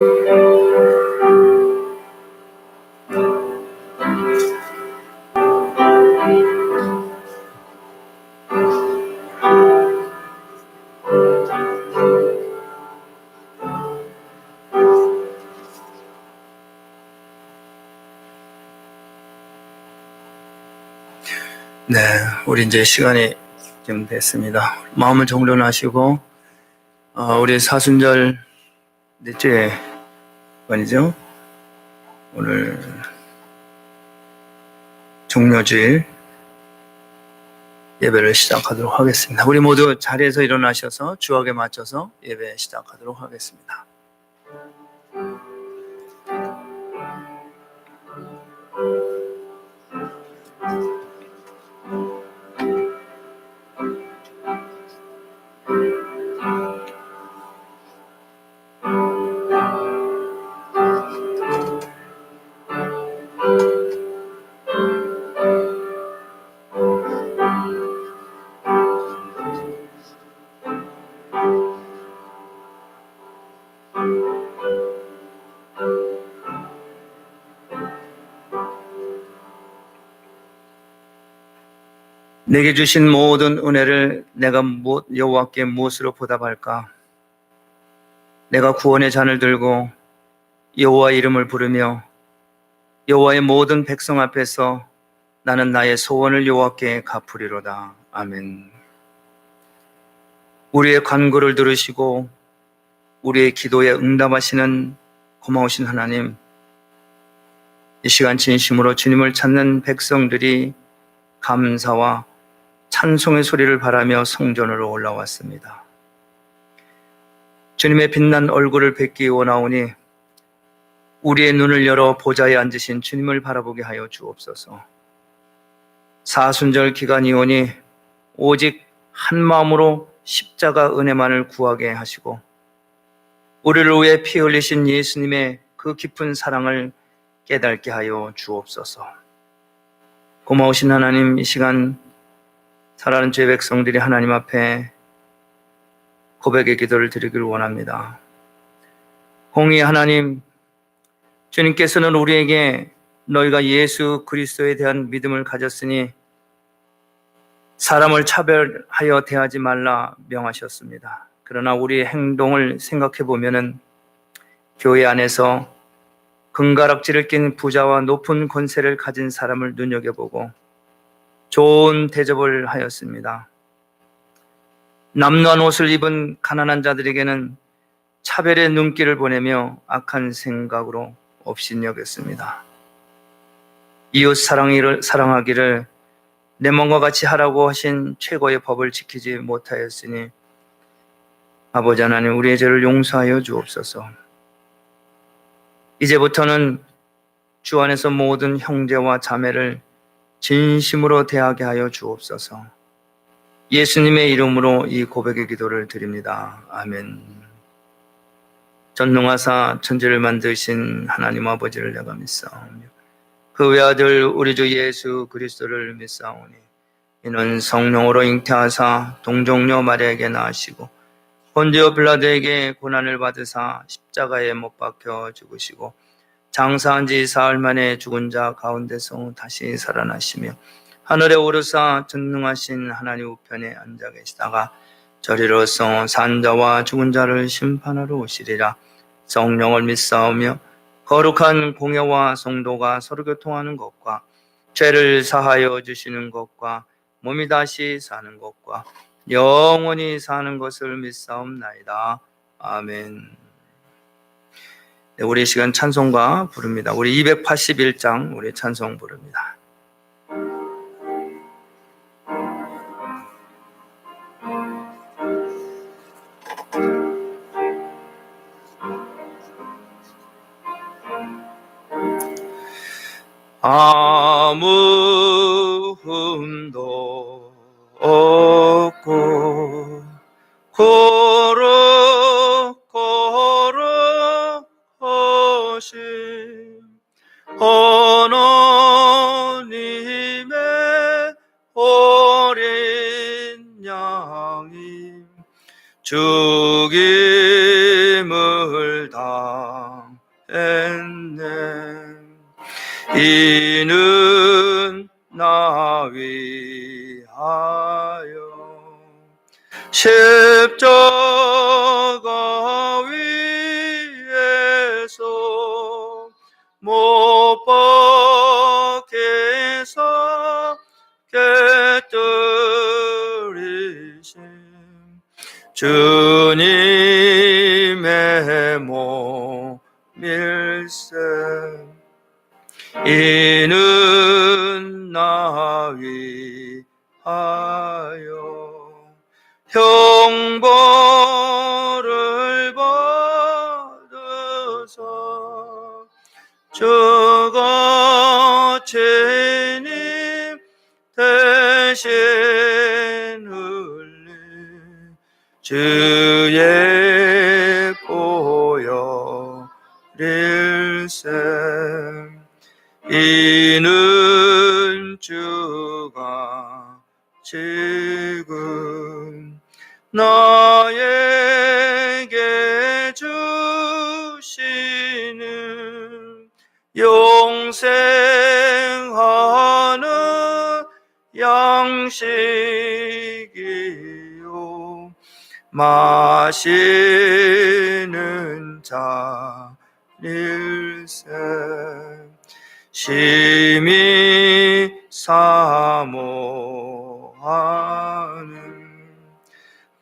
네, 우리 이제 시간이 좀 됐습니다. 마음을 정돈하시고, 우리 사순절 넷째 번이죠. 오늘 종료주일 예배를 시작하도록 하겠습니다. 우리 모두 자리에서 일어나셔서 주역에 맞춰서 예배 시작하도록 하겠습니다. 내게 주신 모든 은혜를 내가 여호와께 무엇으로 보답할까? 내가 구원의 잔을 들고 여호와의 이름을 부르며 여호와의 모든 백성 앞에서 나는 나의 소원을 여호와께 갚으리로다. 아멘. 우리의 간구를 들으시고 우리의 기도에 응답하시는 고마우신 하나님, 이 시간 진심으로 주님을 찾는 백성들이 감사와 찬송의 소리를 바라며 성전으로 올라왔습니다. 주님의 빛난 얼굴을 뵙기 원하오니 우리의 눈을 열어 보좌에 앉으신 주님을 바라보게 하여 주옵소서. 사순절 기간이오니 오직 한 마음으로 십자가 은혜만을 구하게 하시고 우리를 위해 피 흘리신 예수님의 그 깊은 사랑을 깨닫게 하여 주옵소서. 고마우신 하나님, 이 시간 사랑하는 죄 백성들이 하나님 앞에 고백의 기도를 드리기를 원합니다. 공의 하나님, 주님께서는 우리에게 너희가 예수 그리스도에 대한 믿음을 가졌으니 사람을 차별하여 대하지 말라 명하셨습니다. 그러나 우리의 행동을 생각해 보면은 교회 안에서 금가락지를 낀 부자와 높은 권세를 가진 사람을 눈여겨보고 좋은 대접을 하였습니다. 남루한 옷을 입은 가난한 자들에게는 차별의 눈길을 보내며 악한 생각으로 업신여겼습니다. 이웃 사랑하기를 내 몸과 같이 하라고 하신 최고의 법을 지키지 못하였으니 아버지 하나님, 우리의 죄를 용서하여 주옵소서. 이제부터는 주 안에서 모든 형제와 자매를 진심으로 대하게 하여 주옵소서. 예수님의 이름으로 이 고백의 기도를 드립니다. 아멘. 전능하사 천지를 만드신 하나님 아버지를 내가 믿사오며 그 외아들 우리 주 예수 그리스도를 믿사오니 이는 성령으로 잉태하사 동정녀 마리아에게 낳으시고 본디오 빌라도에게 고난을 받으사 십자가에 못 박혀 죽으시고 장사한 지 사흘 만에 죽은 자 가운데서 다시 살아나시며 하늘에 오르사 전능하신 하나님 우편에 앉아 계시다가 저리로서 산 자와 죽은 자를 심판하러 오시리라. 성령을 믿사오며 거룩한 공예와 성도가 서로 교통하는 것과 죄를 사하여 주시는 것과 몸이 다시 사는 것과 영원히 사는 것을 믿사옵나이다. 아멘. 네, 우리 시간 찬송가 부릅니다. 우리 281장 우리 찬송 부릅니다. 아무 흠도 없고 거룩 하신 하나님의 어린 양이 죽임을 당하셨네. 이는 나 위하여 십자가 위에서 못 박혀서 깨뜨리신 주님의 몸일세. 이는 나 위하여 형벌을 받으사 주가 죄님 대신 흘린 주의 보혈일세. 이는 주가 지금 나에게 주시는 영생하는 양식이요 마시는 잔일세. 심히 사모하는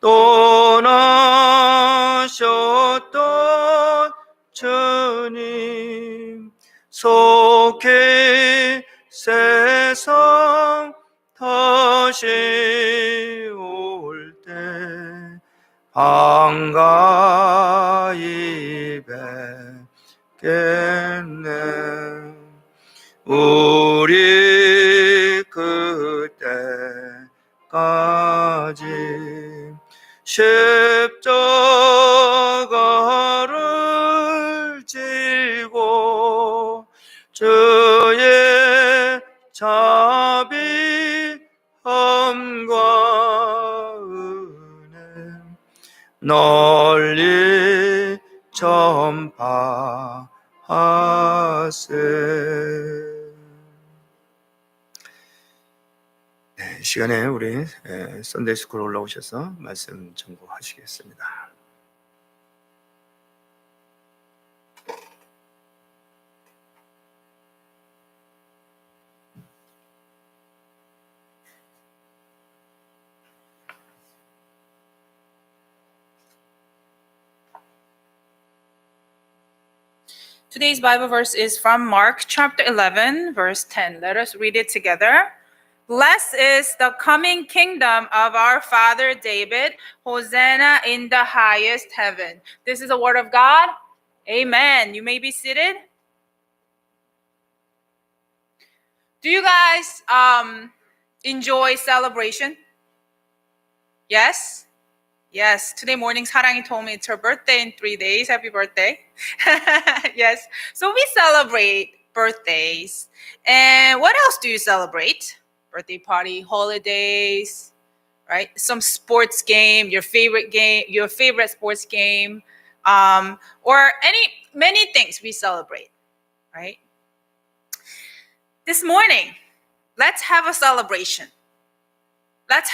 떠나셨던 주님 속해 세상 다시 올 때 반가이 뵙겠네. 우리 그때까지 십자가를 지고 주의 자비함과 은혜 널리 전파하세. 이 시간에 우리 썬데이 스쿨 올라오셔서 말씀 전공하시겠습니다. Today's Bible verse is from Mark chapter 11, verse 10. Let us read it together. Blessed is the coming kingdom of our father David. Hosanna in the highest heaven. This is the word of God. Amen. You may be seated. Do you guys enjoy celebration? Yes? Yes. Today morning, Sarangi told me it's her birthday in 3 days. Happy birthday. Yes. So we celebrate birthdays. And what else do you celebrate? Birthday party, holidays, right? Some sports game, your favorite sports game, or many things we celebrate, right? This morning, let's have a celebration. Let's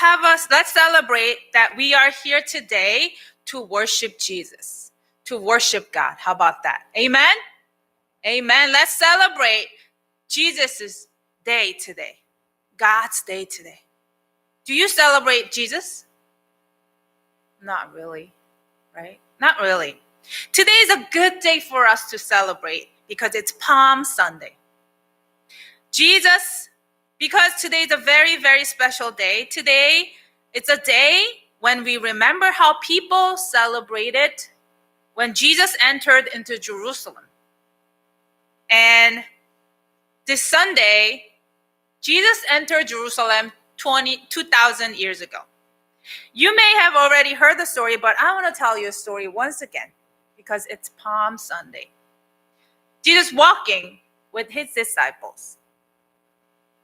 celebrate that we are here today to worship Jesus, to worship God. How about that? Amen? Amen. Let's celebrate Jesus' day today. God's day today. Do you celebrate Jesus? Not really, right? Not really. Today is a good day for us to celebrate because it's Palm Sunday. Because today is a very, very special day. Today, it's a day when we remember how people celebrated when Jesus entered into Jerusalem. And this Sunday, Jesus entered Jerusalem 2,000 years ago. You may have already heard the story, but I want to tell you a story once again because it's Palm Sunday. Jesus walking with his disciples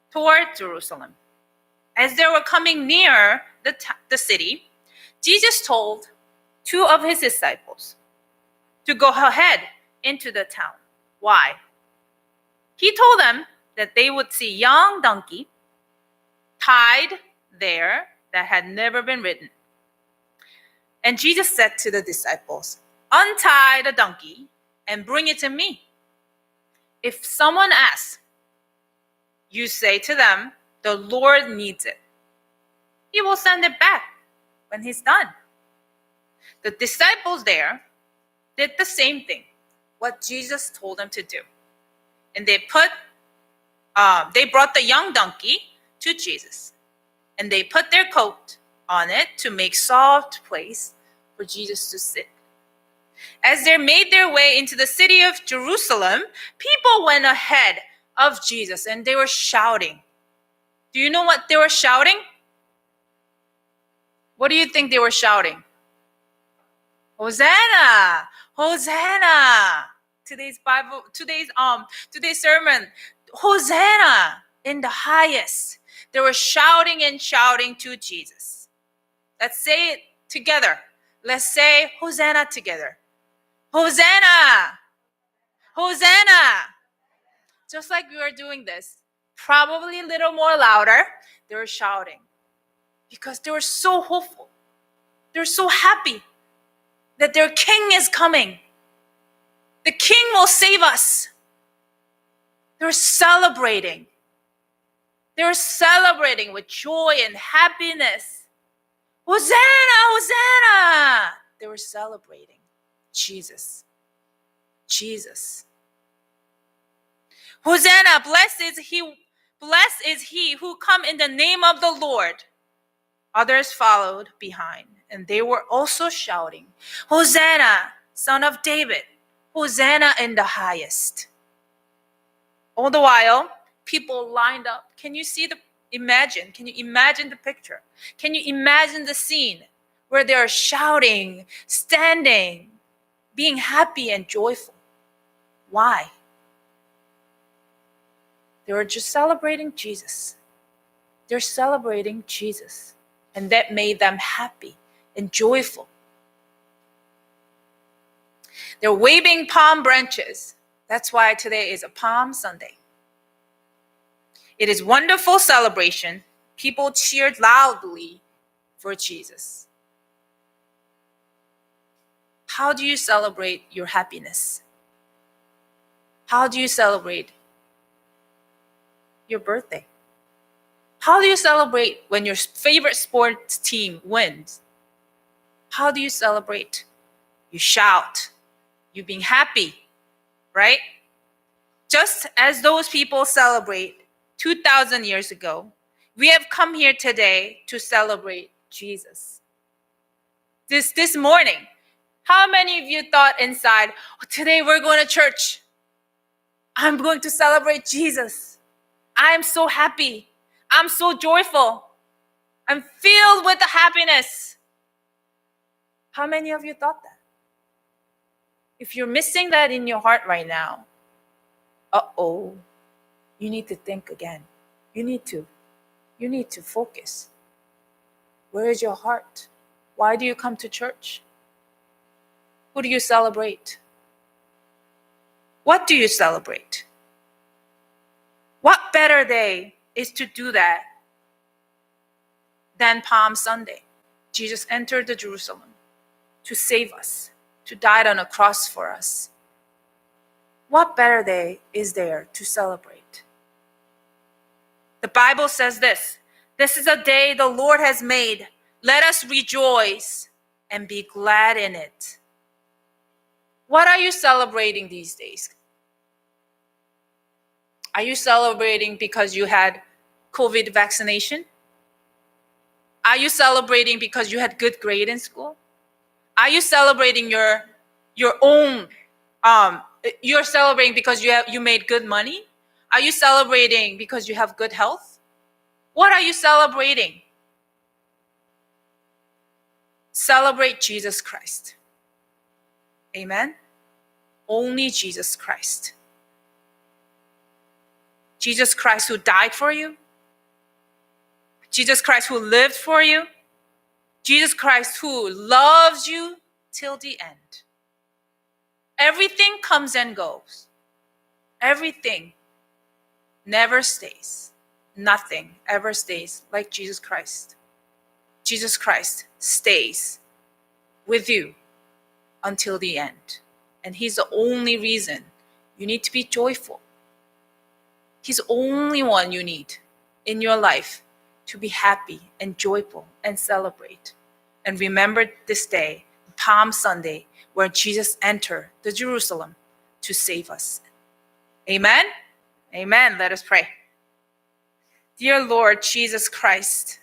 toward Jerusalem. As they were coming near the city, Jesus told two of his disciples to go ahead into the town. Why? He told them that they would see a young donkey tied there that had never been ridden. And Jesus said to the disciples, "Untie the donkey and bring it to me. If someone asks, you say to them, the Lord needs it. He will send it back when he's done." The disciples there did the same thing, what Jesus told them to do. And they brought the young donkey to Jesus. And they put their coat on it to make soft place for Jesus to sit. As they made their way into the city of Jerusalem, people went ahead of Jesus and they were shouting. Do you know what they were shouting? What do you think they were shouting? Hosanna! Hosanna! Today's sermon, Hosanna in the highest. They were shouting and shouting to Jesus. Let's say it together. Let's say Hosanna together. Hosanna! Hosanna! Just like we were doing this, probably a little more louder, they were shouting because they were so hopeful. They're so happy that their king is coming. The king will save us. They're celebrating. They're celebrating with joy and happiness. Hosanna, Hosanna! They were celebrating Jesus. Jesus. Hosanna, blessed is he who come in the name of the Lord. Others followed behind, and they were also shouting, Hosanna, son of David. Hosanna in the highest. All the while, people lined up. Can you imagine the picture? Can you imagine the scene where they are shouting, standing, being happy and joyful? Why? They were just celebrating Jesus. They're celebrating Jesus. And that made them happy and joyful. They're waving palm branches. That's why today is a Palm Sunday. It is wonderful celebration. People cheered loudly for Jesus. How do you celebrate your happiness? How do you celebrate your birthday? How do you celebrate when your favorite sports team wins? How do you celebrate? You shout. You being happy, right? Just as those people celebrate 2,000 years ago, we have come here today to celebrate Jesus. This morning, how many of you thought inside, today we're going to church. I'm going to celebrate Jesus. I am so happy. I'm so joyful. I'm filled with the happiness. How many of you thought that? If you're missing that in your heart right now, you need to think again. You need to focus. Where is your heart? Why do you come to church? Who do you celebrate? What do you celebrate? What better day is to do that than Palm Sunday? Jesus entered the Jerusalem to save us, to die on a cross for us. What better day is there to celebrate? The Bible says this is a day the Lord has made. Let us rejoice and be glad in it. What are you celebrating these days? Are you celebrating because you had COVID vaccination? Are you celebrating because you had good grade in school? Are you celebrating your own? You're celebrating because you made good money? Are you celebrating because you have good health? What are you celebrating? Celebrate Jesus Christ. Amen? Only Jesus Christ. Jesus Christ who died for you. Jesus Christ who lived for you. Jesus Christ who loves you till the end. Everything comes and goes. Everything never stays. Nothing ever stays like Jesus Christ. Jesus Christ stays with you until the end. And He's the only reason you need to be joyful. He's the only one you need in your life to be happy and joyful and celebrate. And remember this day, Palm Sunday, where Jesus entered the Jerusalem to save us. Amen? Amen. Let us pray. Dear Lord Jesus Christ,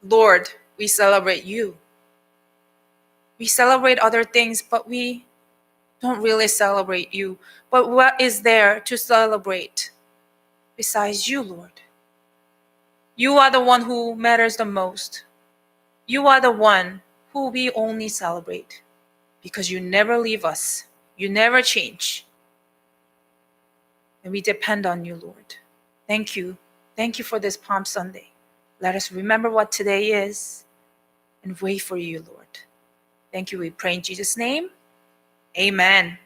Lord, we celebrate you. We celebrate other things, but we don't really celebrate you. But what is there to celebrate besides you, Lord? You are the one who matters the most. You are the one who we only celebrate because you never leave us. You never change. And we depend on you, Lord. Thank you. Thank you for this Palm Sunday. Let us remember what today is and wait for you, Lord. Thank you. We pray in Jesus' name. Amen.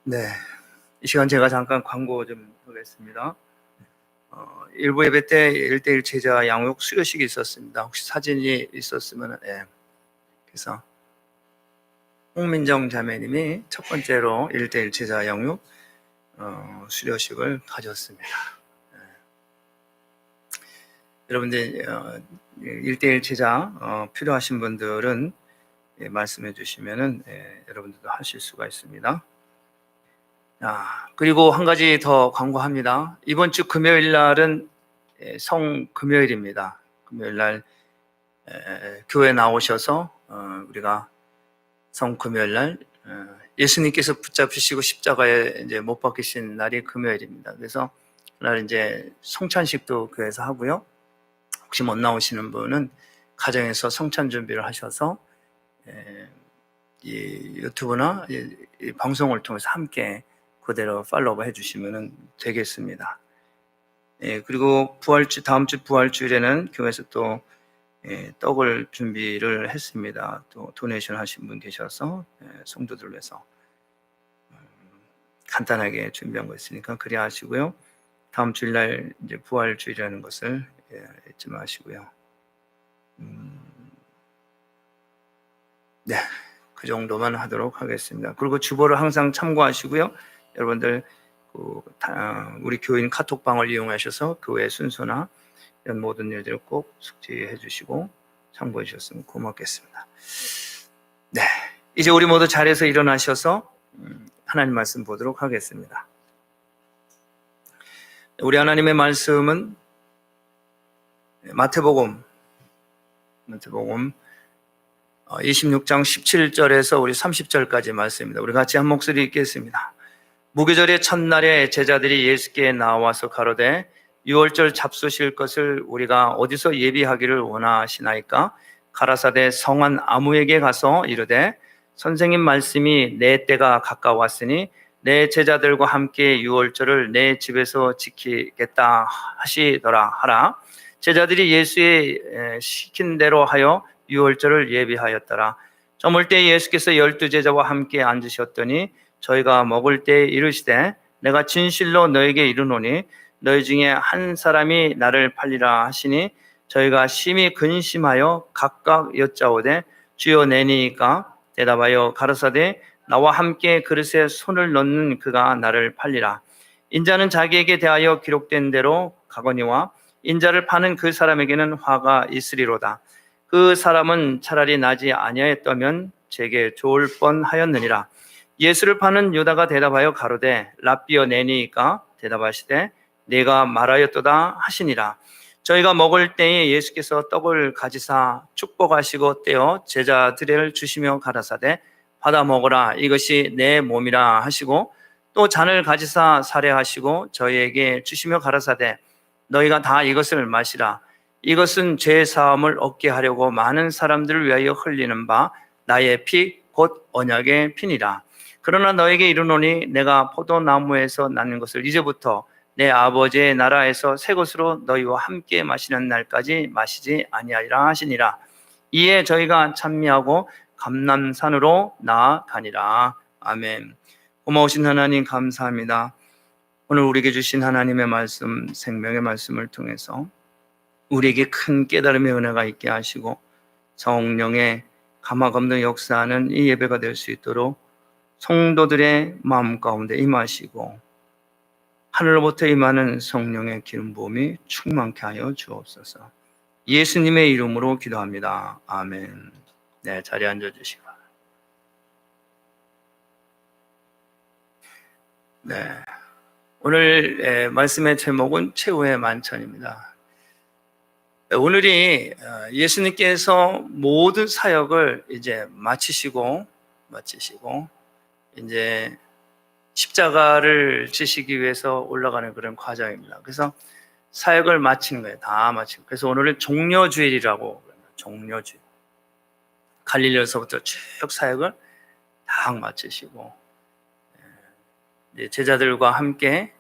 네, 이 시간 제가 잠깐 광고 좀 하겠습니다. 일부 예배 때 1대1 제자 양육 수료식이 있었습니다. 혹시 사진이 있었으면, 그래서 홍민정 자매님이 첫 번째로 1대1 제자 양육 수료식을 가졌습니다. 여러분들 1대1 제자 필요하신 분들은 말씀해 주시면은 여러분들도 하실 수가 있습니다. 그리고 한 가지 더 광고합니다. 이번 주 금요일 날은 성금요일입니다. 금요일 날 교회 나오셔서 우리가 성금요일 날 예수님께서 붙잡히시고 십자가에 이제 못 박히신 날이 금요일입니다. 그래서 그날 이제 성찬식도 교회에서 하고요. 혹시 못 나오시는 분은 가정에서 성찬 준비를 하셔서 이 유튜브나 이 방송을 통해서 함께 그대로 팔로우 해주시면 되겠습니다. 그리고 부활주, 다음 주 부활주일에는 교회에서 또 떡을 준비를 했습니다. 또 도네이션 하신 분 계셔서 성도들 위해서 간단하게 준비한 거 있으니까 그리 하시고요. 다음 주일날 이제 부활주일이라는 것을 잊지 마시고요. 네, 그 정도만 하도록 하겠습니다. 그리고 주보를 항상 참고하시고요. 여러분들 우리 교인 카톡방을 이용하셔서 교회 순서나 이런 모든 일들을 꼭 숙지해 주시고 참고해 주셨으면 고맙겠습니다. 네, 이제 우리 모두 자리에서 일어나셔서 하나님 말씀 보도록 하겠습니다. 우리 하나님의 말씀은 마태복음 26장 17절에서 우리 30절까지 말씀입니다. 우리 같이 한 목소리 읽겠습니다. 무교절의 첫날에 제자들이 예수께 나와서 가로되 유월절 잡수실 것을 우리가 어디서 예비하기를 원하시나이까? 가라사대 성한 아무에게 가서 이르되 선생님 말씀이 내 때가 가까웠으니 내 제자들과 함께 유월절을 내 집에서 지키겠다 하시더라 하라. 제자들이 예수의 시킨 대로 하여 유월절을 예비하였더라. 저물 때 예수께서 12 제자와 함께 앉으셨더니 저희가 먹을 때 이르시되 내가 진실로 너에게 이르노니 너희 중에 한 사람이 나를 팔리라 하시니 저희가 심히 근심하여 각각 여짜오되 주여 내니까 대답하여 가라사대 나와 함께 그릇에 손을 넣는 그가 나를 팔리라. 인자는 자기에게 대하여 기록된 대로 가거니와 인자를 파는 그 사람에게는 화가 있으리로다. 그 사람은 차라리 나지 아니하였다면 제게 좋을 뻔하였느니라. 예수를 파는 유다가 대답하여 가로되 랍비여 내니까 대답하시되 내가 말하였도다 하시니라. 저희가 먹을 때에 예수께서 떡을 가지사 축복하시고 떼어 제자들을 주시며 가라사대 받아 먹으라 이것이 내 몸이라 하시고 또 잔을 가지사 살해하시고 저희에게 주시며 가라사대 너희가 다 이것을 마시라. 이것은 죄 사함을 얻게 하려고 많은 사람들을 위하여 흘리는 바 나의 피 곧 언약의 피니라. 그러나 너에게 이르노니 내가 포도나무에서 낳는 것을 이제부터 내 아버지의 나라에서 새 것으로 너희와 함께 마시는 날까지 마시지 아니하리라 하시니라. 이에 저희가 찬미하고 감람산으로 나아가니라. 아멘. 고마우신 하나님 감사합니다. 오늘 우리에게 주신 하나님의 말씀, 생명의 말씀을 통해서 우리에게 큰 깨달음의 은혜가 있게 하시고 성령의 감화 감동 역사하는 이 예배가 될 수 있도록 성도들의 마음 가운데 임하시고 하늘로부터 임하는 성령의 기름 부음이 충만케 하여 주옵소서. 예수님의 이름으로 기도합니다. 아멘. 네, 자리에 앉아주시기 바랍니다. 네, 오늘 말씀의 제목은 최후의 만찬입니다. 오늘이 예수님께서 모든 사역을 이제 마치시고 이제 십자가를 지시기 위해서 올라가는 그런 과정입니다. 그래서 사역을 마치는 거예요. 다 마치고. 그래서 오늘은 종려주일이라고 그래요. 종려주일. 갈릴리에서부터 쭉 사역을 다 마치시고 제자들과 함께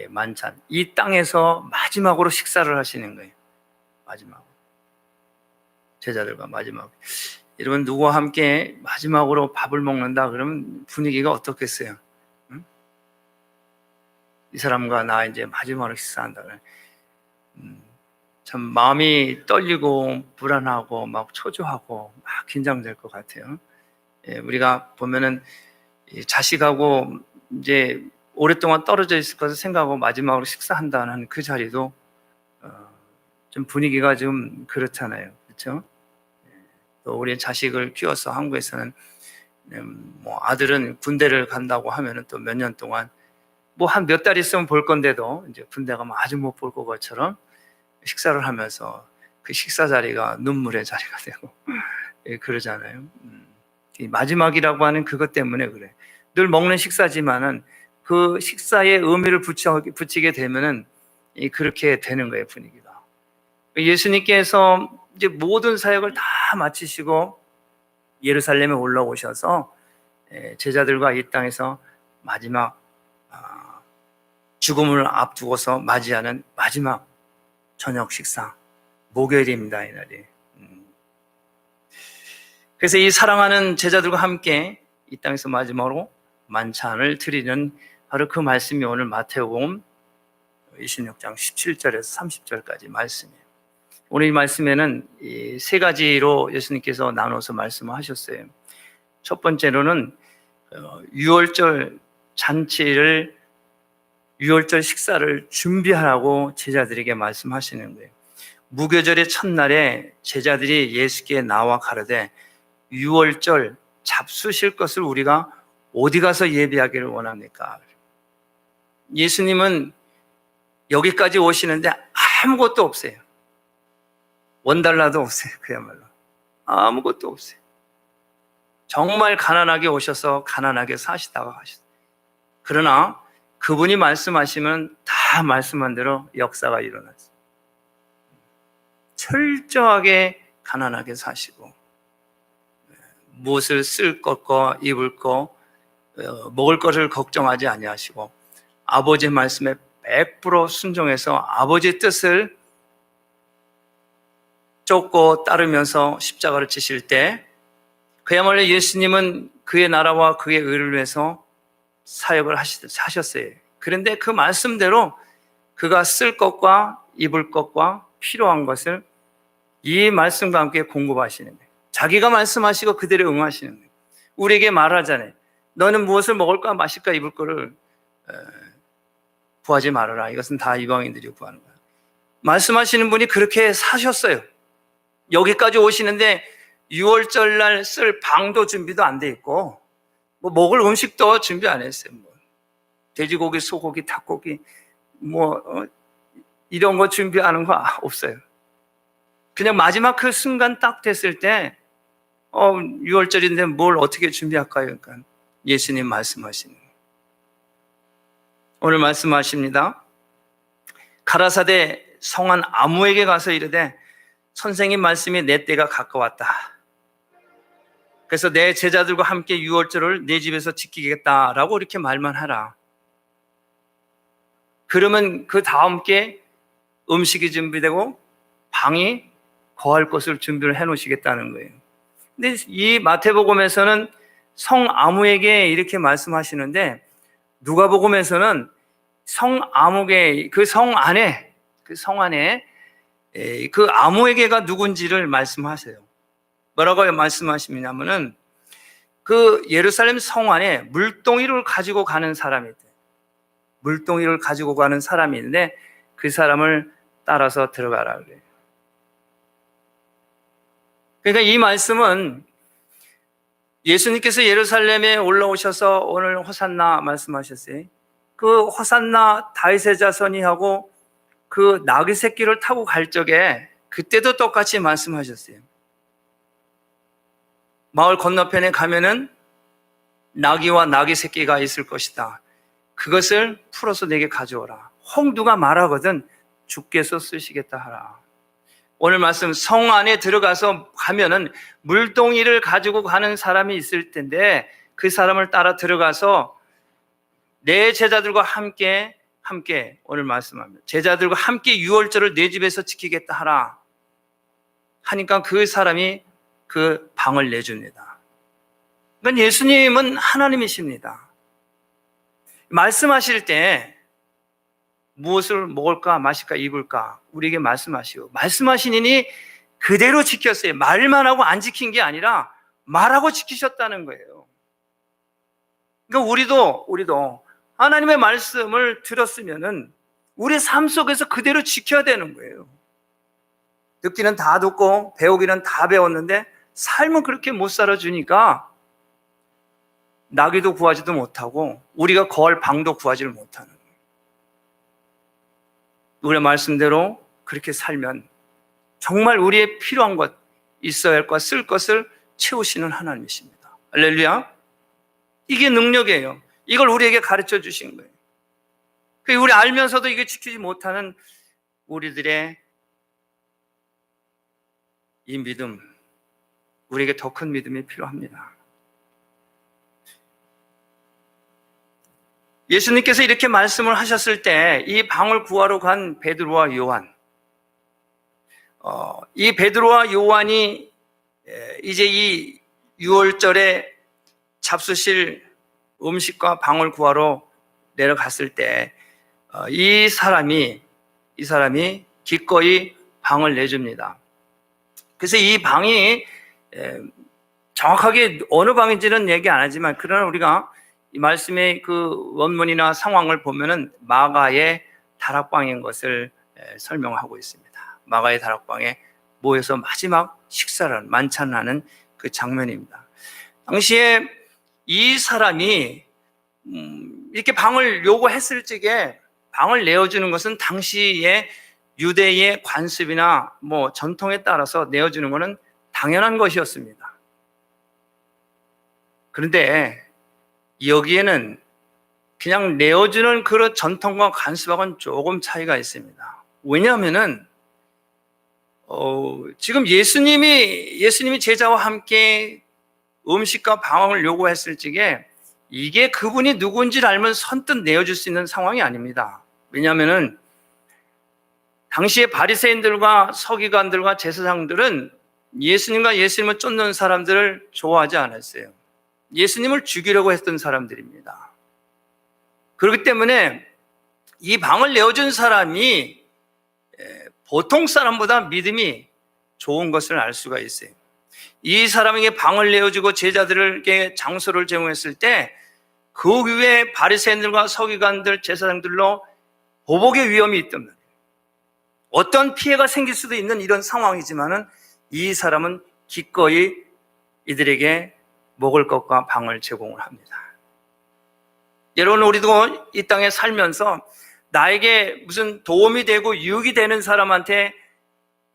만찬, 이 땅에서 마지막으로 식사를 하시는 거예요. 마지막으로. 제자들과 마지막. 여러분 누구와 함께 마지막으로 밥을 먹는다 그러면 분위기가 어떻겠어요? 응? 이 사람과 나 이제 마지막으로 식사한다 그래. 참 마음이 떨리고 불안하고 막 초조하고 막 긴장될 것 같아요. 우리가 보면은 자식하고 이제 오랫동안 떨어져 있을 것을 생각하고 마지막으로 식사한다는 그 자리도 좀 분위기가 좀 그렇잖아요. 그렇죠? 또 우리 자식을 키워서 한국에서는 뭐 아들은 군대를 간다고 하면은 또 몇 년 동안 뭐 한 몇 달 있으면 볼 건데도 이제 군대 가면 아주 못 볼 것처럼 식사를 하면서 그 식사 자리가 눈물의 자리가 되고 그러잖아요. 이 마지막이라고 하는 그것 때문에 그래. 늘 먹는 식사지만은 그 식사에 의미를 붙이게 되면은 그렇게 되는 거예요, 분위기가. 예수님께서 이제 모든 사역을 다 마치시고 예루살렘에 올라오셔서 제자들과 이 땅에서 마지막 죽음을 앞두고서 맞이하는 마지막 저녁 식사, 목요일입니다, 이날이. 그래서 이 사랑하는 제자들과 함께 이 땅에서 마지막으로 만찬을 드리는 바로 그 말씀이 오늘 마태복음 26장 17절에서 30절까지 말씀이에요. 오늘 이 말씀에는 이 세 가지로 예수님께서 나눠서 말씀하셨어요. 첫 번째로는 유월절 잔치를, 유월절 식사를 준비하라고 제자들에게 말씀하시는 거예요. 무교절의 첫날에 제자들이 예수께 나와 가르되 유월절 잡수실 것을 우리가 어디 가서 예비하기를 원합니까? 예수님은 여기까지 오시는데 아무것도 없어요. 원달러도 없어요. 그야말로 아무것도 없어요. 정말 가난하게 오셔서 가난하게 사시다가 가셨어요. 그러나 그분이 말씀하시면 다 말씀한 대로 역사가 일어났어요. 철저하게 가난하게 사시고 무엇을 쓸 것과 입을 것, 먹을 것을 걱정하지 아니하시고 아버지의 말씀에 100% 순종해서 아버지의 뜻을 쫓고 따르면서 십자가를 지실 때 그야말로 예수님은 그의 나라와 그의 의를 위해서 사역을 하셨어요. 그런데 그 말씀대로 그가 쓸 것과 입을 것과 필요한 것을 이 말씀과 함께 공급하시는 거예요. 자기가 말씀하시고 그대로 응하시는 거예요. 우리에게 말하잖아요. 너는 무엇을 먹을까 마실까 입을 거를 구하지 말아라. 이것은 다 이방인들이 구하는 거예요. 말씀하시는 분이 그렇게 사셨어요. 여기까지 오시는데 6월절 날 쓸 방도 준비도 안 돼 있고 뭐 먹을 음식도 준비 안 했어요. 뭐 돼지고기, 소고기, 닭고기 이런 거 준비하는 거 없어요. 그냥 마지막 그 순간 딱 됐을 때 6월절인데 뭘 어떻게 준비할까요? 그러니까 예수님 말씀하시는 거예요. 오늘 말씀하십니다. 가라사대 성한 아무에게 가서 이르되 선생님 말씀이 내 때가 가까웠다. 그래서 내 제자들과 함께 6월절을 내 집에서 지키겠다라고 이렇게 말만 하라. 그러면 그 다음 게 음식이 준비되고 방이 거할 것을 준비를 해 놓으시겠다는 거예요. 근데 이 마태복음에서는 성아무에게 이렇게 말씀하시는데, 누가복음에서는 성아무게 그 성 안에 그 아무에게가 누군지를 말씀하세요. 뭐라고 말씀하시냐면은 그 예루살렘 성 안에 물동이를 가지고 가는 사람이 있대요. 물동이를 가지고 가는 사람이 있는데 그 사람을 따라서 들어가라 그래요. 그러니까 이 말씀은 예수님께서 예루살렘에 올라오셔서 오늘 호산나 말씀하셨어요. 그 호산나 다윗의 자손이 하고 그 나귀 새끼를 타고 갈 적에 그때도 똑같이 말씀하셨어요. 마을 건너편에 가면은 나귀와 나귀 새끼가 있을 것이다. 그것을 풀어서 내게 가져오라. 홍두가 말하거든 주께서 쓰시겠다 하라. 오늘 말씀 성 안에 들어가서 가면은 물동이를 가지고 가는 사람이 있을 텐데 그 사람을 따라 들어가서 내 제자들과 함께 오늘 말씀합니다. 제자들과 함께 유월절을 내 집에서 지키겠다 하라 하니까 그 사람이 그 방을 내줍니다. 그러니까 예수님은 하나님이십니다. 말씀하실 때 무엇을 먹을까 마실까 입을까 우리에게 말씀하시고 말씀하시니 그대로 지켰어요. 말만 하고 안 지킨 게 아니라 말하고 지키셨다는 거예요. 그러니까 우리도 하나님의 말씀을 들었으면은 우리 삶 속에서 그대로 지켜야 되는 거예요. 듣기는 다 듣고 배우기는 다 배웠는데 삶은 그렇게 못 살아주니까 나귀도 구하지도 못하고 우리가 거할 방도 구하지를 못하는 거예요. 우리의 말씀대로 그렇게 살면 정말 우리의 필요한 것, 있어야 할 것, 쓸 것을 채우시는 하나님이십니다. 할렐루야. 이게 능력이에요. 이걸 우리에게 가르쳐 주신 거예요. 우리 알면서도 이게 지키지 못하는 우리들의 이 믿음, 우리에게 더 큰 믿음이 필요합니다. 예수님께서 이렇게 말씀을 하셨을 때 이 방을 구하러 간 베드로와 요한, 이 베드로와 요한이 이제 이 6월절에 잡수실 음식과 방을 구하러 내려갔을 때 이 사람이 기꺼이 방을 내줍니다. 그래서 이 방이 정확하게 어느 방인지는 얘기 안 하지만 그러나 우리가 이 말씀의 그 원문이나 상황을 보면은 마가의 다락방인 것을 설명하고 있습니다. 마가의 다락방에 모여서 마지막 식사를 만찬하는 그 장면입니다. 당시에 이 사람이 이렇게 방을 요구했을 적에 방을 내어주는 것은 당시에 유대의 관습이나 뭐 전통에 따라서 내어주는 것은 당연한 것이었습니다. 그런데 여기에는 그냥 내어주는 그런 전통과 관습하고는 조금 차이가 있습니다. 왜냐하면은 지금 예수님이 제자와 함께 음식과 방을 요구했을 적에 이게 그분이 누군지를 알면 선뜻 내어줄 수 있는 상황이 아닙니다. 왜냐하면은 당시에 바리새인들과 서기관들과 제사장들은 예수님을 쫓는 사람들을 좋아하지 않았어요. 예수님을 죽이려고 했던 사람들입니다. 그렇기 때문에 이 방을 내어준 사람이 보통 사람보다 믿음이 좋은 것을 알 수가 있어요. 이 사람에게 방을 내어주고 제자들에게 장소를 제공했을 때 그 위에 바리새인들과 서기관들, 제사장들로 보복의 위험이 있단 말이에요. 어떤 피해가 생길 수도 있는 이런 상황이지만은 이 사람은 기꺼이 이들에게 먹을 것과 방을 제공을 합니다. 여러분, 우리도 이 땅에 살면서 나에게 무슨 도움이 되고 유익이 되는 사람한테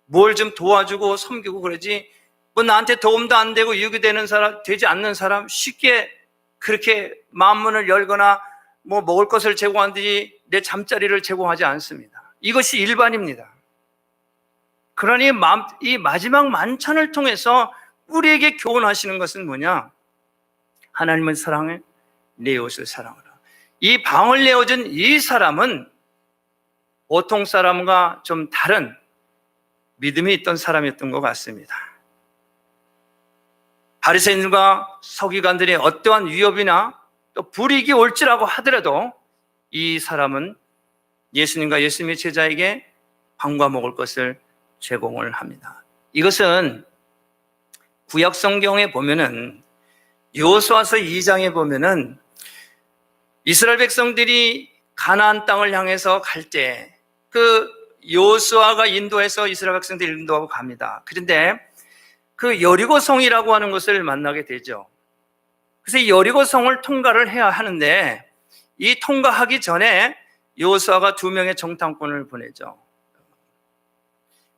뭘 좀 도와주고 섬기고 그러지, 뭐 나한테 도움도 안 되고 유익이 되지 않는 사람 쉽게 그렇게 마음문을 열거나 뭐 먹을 것을 제공하든지 내 잠자리를 제공하지 않습니다. 이것이 일반입니다. 그러니 이 마지막 만찬을 통해서 우리에게 교훈하시는 것은 뭐냐? 하나님의 사랑을 내 이웃을 사랑하라. 이 방을 내어준 이 사람은 보통 사람과 좀 다른 믿음이 있던 사람이었던 것 같습니다. 바리새인과 서기관들의 어떠한 위협이나 또 불이익이 올지라고 하더라도 이 사람은 예수님과 예수님의 제자에게 밥과 먹을 것을 제공을 합니다. 이것은 구약 성경에 보면은 여호수아서 2장에 보면은 이스라엘 백성들이 가나안 땅을 향해서 갈 때 그 여호수아가 인도해서 이스라엘 백성들을 인도하고 갑니다. 그런데 그 여리고성이라고 하는 것을 만나게 되죠. 그래서 이 여리고성을 통과를 해야 하는데 이 통과하기 전에 여호수아가 2명의 정탐꾼을 보내죠.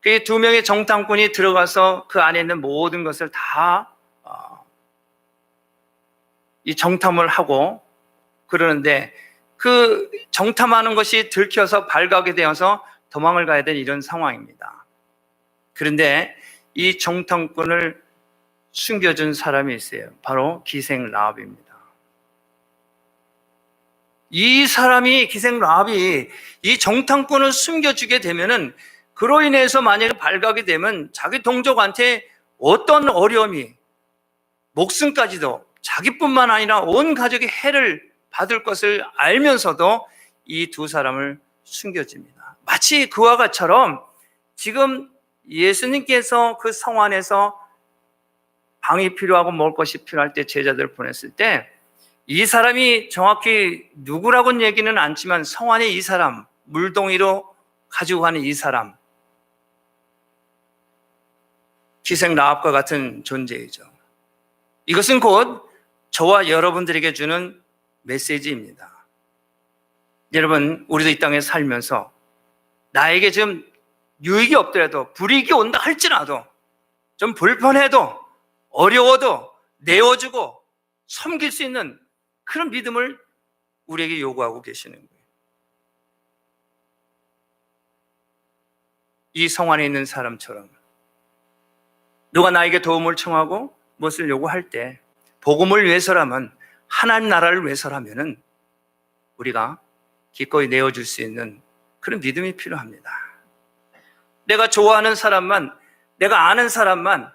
그 2명의 정탐꾼이 들어가서 그 안에 있는 모든 것을 다 이 정탐을 하고 그러는데 그 정탐하는 것이 들켜서 발각이 되어서 도망을 가야 되는 이런 상황입니다. 그런데 이 정탐꾼을 숨겨준 사람이 있어요. 바로 기생 라합입니다. 이 사람이 기생 라합이 이 정탐꾼을 숨겨주게 되면은 그로 인해서 만약에 발각이 되면 자기 동족한테 어떤 어려움이 목숨까지도 자기뿐만 아니라 온 가족이 해를 받을 것을 알면서도 이 2 사람을 숨겨줍니다. 마치 그와 같처럼 지금 예수님께서 그 성 안에서 방이 필요하고 먹을 것이 필요할 때 제자들을 보냈을 때 이 사람이 정확히 누구라고는 얘기는 않지만 성 안에 이 사람, 물동이로 가지고 가는 이 사람, 기생 라합과 같은 존재이죠. 이것은 곧 저와 여러분들에게 주는 메시지입니다. 여러분, 우리도 이 땅에 살면서 나에게 좀 유익이 없더라도 불이익이 온다 할지라도 좀 불편해도 어려워도 내어주고 섬길 수 있는 그런 믿음을 우리에게 요구하고 계시는 거예요. 이 성 안에 있는 사람처럼 누가 나에게 도움을 청하고 무엇을 요구할 때 복음을 위해서라면 하나님 나라를 위해서라면은 우리가 기꺼이 내어줄 수 있는 그런 믿음이 필요합니다. 내가 좋아하는 사람만, 내가 아는 사람만,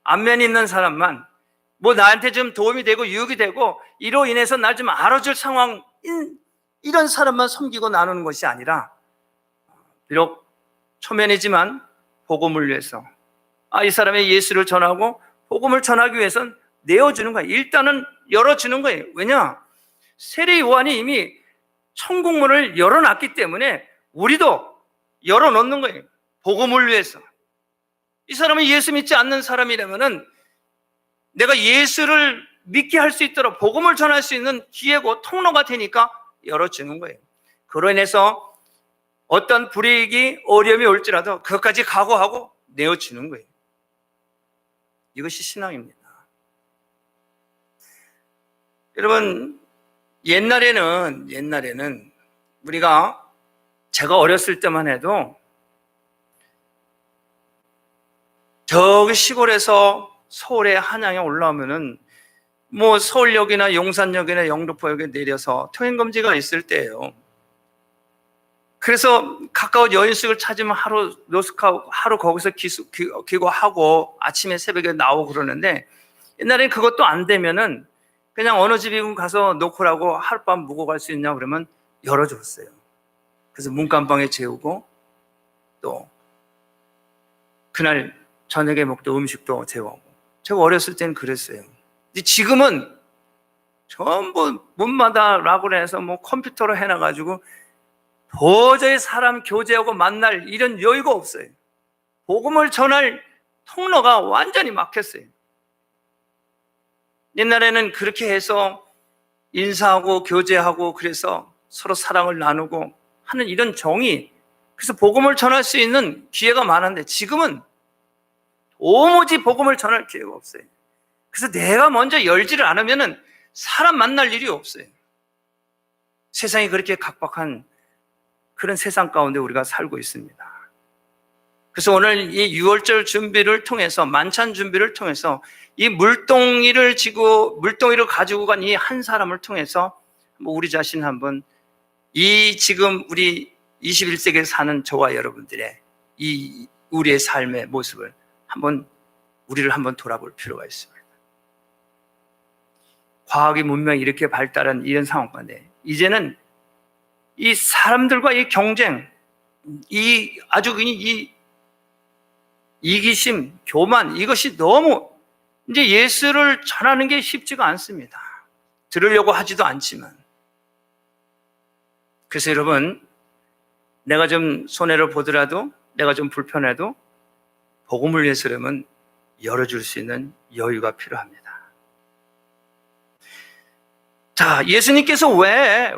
안면 있는 사람만 뭐 나한테 좀 도움이 되고 유익이 되고 이로 인해서 날 좀 알아줄 상황 이런 사람만 섬기고 나누는 것이 아니라 비록 초면이지만 복음을 위해서 이 사람의 예수를 전하고 복음을 전하기 위해서는 내어주는 거예요. 일단은 열어주는 거예요. 왜냐? 세례 요한이 이미 천국문을 열어놨기 때문에 우리도 열어놓는 거예요. 복음을 위해서. 이 사람은 예수 믿지 않는 사람이라면은 내가 예수를 믿게 할 수 있도록 복음을 전할 수 있는 기회고 통로가 되니까 열어주는 거예요. 그로 인해서 어떤 불이익이 어려움이 올지라도 그것까지 각오하고 내어주는 거예요. 이것이 신앙입니다. 여러분, 옛날에는 우리가 제가 어렸을 때만 해도 저기 시골에서 서울에 한양에 올라오면은 뭐 서울역이나 용산역이나 영등포역에 내려서 통행금지가 있을 때예요. 그래서 가까운 여인숙을 찾으면 하루 노숙하고 하루 거기서 기고하고 아침에 새벽에 나오고 그러는데 옛날에는 그것도 안 되면은 그냥 어느 집이든 가서 놓고라고 하룻밤 묵고 갈 수 있냐 그러면 열어줬어요. 그래서 문간방에 재우고 또 그날 저녁에 먹던 음식도 재우고. 제가 어렸을 때는 그랬어요. 근데 지금은 전부 문마다 락을 해서 뭐 컴퓨터로 해놔가지고 도저히 사람 교제하고 만날 이런 여유가 없어요. 복음을 전할 통로가 완전히 막혔어요. 옛날에는 그렇게 해서 인사하고 교제하고 그래서 서로 사랑을 나누고 하는 이런 정이, 그래서 복음을 전할 수 있는 기회가 많은데 지금은 도무지 복음을 전할 기회가 없어요. 그래서 내가 먼저 열지를 않으면 사람 만날 일이 없어요. 세상이 그렇게 각박한 그런 세상 가운데 우리가 살고 있습니다. 그래서 오늘 이 6월절 준비를 통해서, 만찬 준비를 통해서 이 물동이를 가지고 간 이 한 사람을 통해서 우리 자신 한번 이 지금 우리 21세기에 사는 저와 여러분들의 이 우리의 삶의 모습을 우리를 한번 돌아볼 필요가 있습니다. 과학이 문명이 이렇게 발달한 이런 상황 가운데 이제는 이 사람들과의 경쟁, 이 이기심, 교만, 이것이 너무 이제 예수를 전하는 게 쉽지가 않습니다. 들으려고 하지도 않지만. 그래서 여러분, 내가 좀 손해를 보더라도, 내가 좀 불편해도 복음을 위해서라면 열어줄 수 있는 여유가 필요합니다. 자, 예수님께서 왜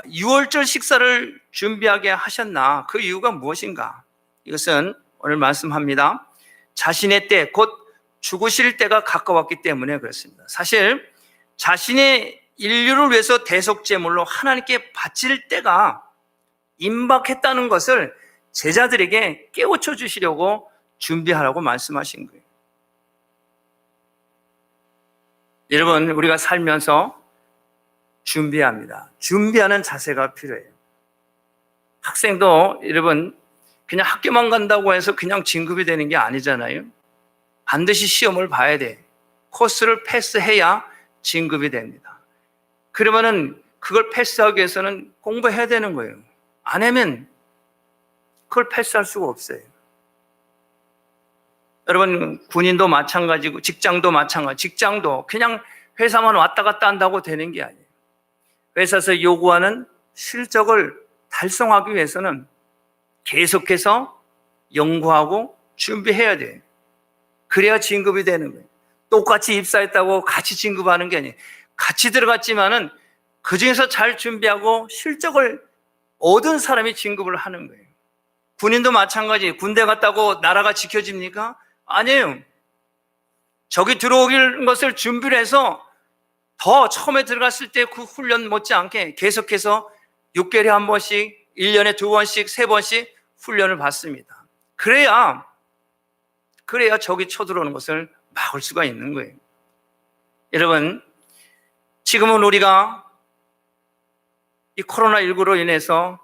유월절 식사를 준비하게 하셨나? 그 이유가 무엇인가? 이것은 오늘 말씀합니다. 자신의 때, 곧 죽으실 때가 가까웠기 때문에 그렇습니다. 사실 자신의 인류를 위해서 대속제물로 하나님께 바칠 때가 임박했다는 것을 제자들에게 깨우쳐 주시려고 준비하라고 말씀하신 거예요. 여러분, 우리가 살면서 준비해야 합니다. 준비하는 자세가 필요해요. 학생도 여러분 그냥 학교만 간다고 해서 그냥 진급이 되는 게 아니잖아요. 반드시 시험을 봐야 돼. 코스를 패스해야 진급이 됩니다. 그러면은 그걸 패스하기 위해서는 공부해야 되는 거예요. 안 하면 그걸 패스할 수가 없어요. 여러분, 군인도 마찬가지고 직장도 마찬가지. 직장도 그냥 회사만 왔다 갔다 한다고 되는 게 아니에요. 회사에서 요구하는 실적을 달성하기 위해서는 계속해서 연구하고 준비해야 돼요. 그래야 진급이 되는 거예요. 똑같이 입사했다고 같이 진급하는 게 아니에요. 같이 들어갔지만은 그 중에서 잘 준비하고 실적을 얻은 사람이 진급을 하는 거예요. 군인도 마찬가지. 군대 갔다고 나라가 지켜집니까? 아니에요. 적이 들어오길 것을 준비를 해서 더 처음에 들어갔을 때 그 훈련 못지않게 계속해서 6개월에 한 번씩, 1년에 2번씩, 3번씩 훈련을 받습니다. 그래야 적이 쳐들어오는 것을 막을 수가 있는 거예요. 여러분, 지금은 우리가 이 코로나19로 인해서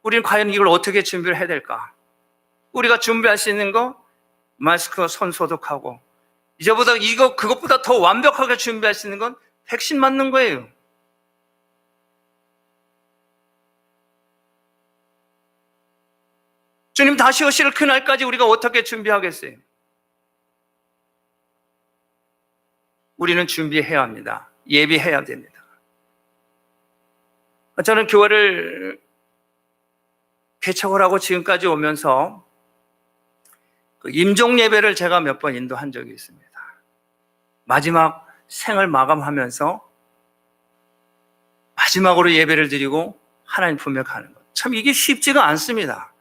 우리는 과연 이걸 어떻게 준비를 해야 될까? 우리가 준비할 수 있는 거 마스크, 손 소독하고 그것보다 더 완벽하게 준비할 수 있는 건 백신 맞는 거예요. 주님 다시 오실 그날까지 우리가 어떻게 준비하겠어요? 우리는 준비해야 합니다. 예비해야 됩니다. 저는 교회를 개척을 하고 지금까지 오면서 임종 예배를 제가 몇 번 인도한 적이 있습니다. 마지막 생을 마감하면서 마지막으로 예배를 드리고 하나님 품에 가는 것. 참 이게 쉽지가 않습니다.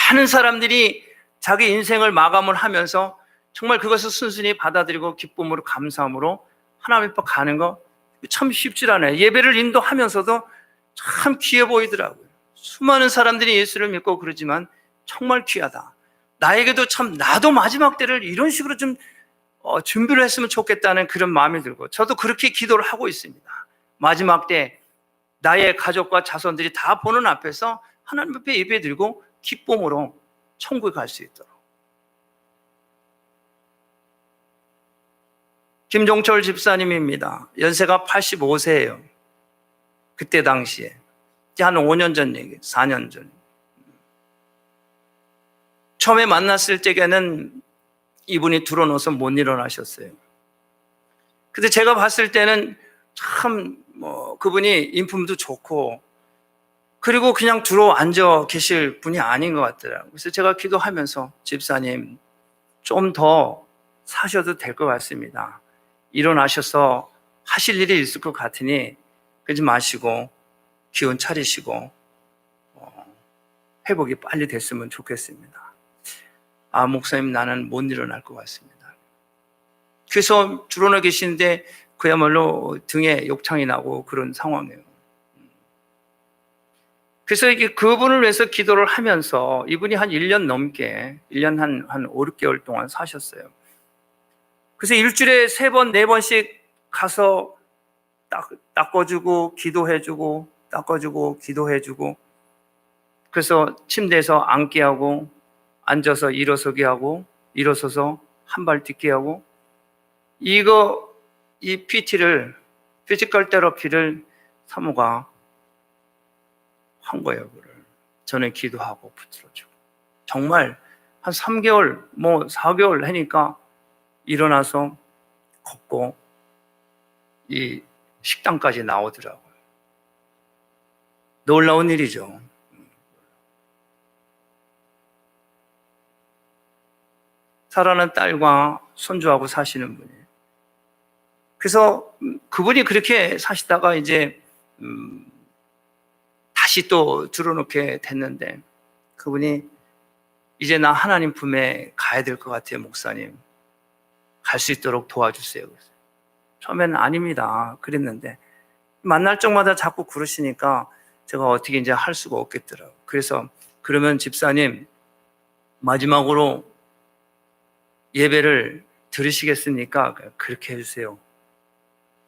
많은 사람들이 자기 인생을 마감을 하면서 정말 그것을 순순히 받아들이고 기쁨으로 감사함으로 하나님 앞에 가는 거 참 쉽지 않아요. 예배를 인도하면서도 참 귀해 보이더라고요. 수많은 사람들이 예수를 믿고 그러지만 정말 귀하다. 나에게도 참 나도 마지막 때를 이런 식으로 좀 준비를 했으면 좋겠다는 그런 마음이 들고 저도 그렇게 기도를 하고 있습니다. 마지막 때 나의 가족과 자손들이 다 보는 앞에서 하나님 앞에 예배 드리고 기쁨으로 천국에 갈 수 있도록. 김종철 집사님입니다. 연세가 85세예요. 그때 당시에. 한 5년 전 얘기, 4년 전. 처음에 만났을 적에는 이분이 들어놓아서 못 일어나셨어요. 근데 제가 봤을 때는 참 그분이 인품도 좋고 그리고 그냥 들어 앉아 계실 분이 아닌 것 같더라고요. 그래서 제가 기도하면서 집사님 좀 더 사셔도 될 것 같습니다. 일어나셔서 하실 일이 있을 것 같으니 그러지 마시고 기운 차리시고 회복이 빨리 됐으면 좋겠습니다. 아, 목사님 나는 못 일어날 것 같습니다. 그래서 주로나 계시는데 그야말로 등에 욕창이 나고 그런 상황이에요. 그래서 이게 그분을 위해서 기도를 하면서 이분이 한 1년 넘게 1년 한 5, 6개월 동안 사셨어요. 그래서 일주일에 3번, 4번씩 가서 닦아주고 기도해주고 닦아주고 기도해주고, 그래서 침대에서 앉게 하고, 앉아서 일어서게 하고, 일어서서 한 발 딛게 하고, 이 PT를, 피지컬 테라피를 사모가 한 거예요. 그를. 저는 기도하고 붙들어주고. 정말 한 3개월, 4개월 하니까 일어나서 걷고 이 식당까지 나오더라고요. 놀라운 일이죠. 사랑하는 딸과 손주하고 사시는 분이에요. 그래서 그분이 그렇게 사시다가 이제 다시 또 들어놓게 됐는데, 그분이 이제 나 하나님 품에 가야 될 것 같아요, 목사님. 갈 수 있도록 도와주세요. 처음에는 아닙니다 그랬는데, 만날 적마다 자꾸 그러시니까 제가 어떻게 이제 할 수가 없겠더라고요. 그래서 그러면 집사님 마지막으로 예배를 들으시겠습니까? 그렇게 해주세요.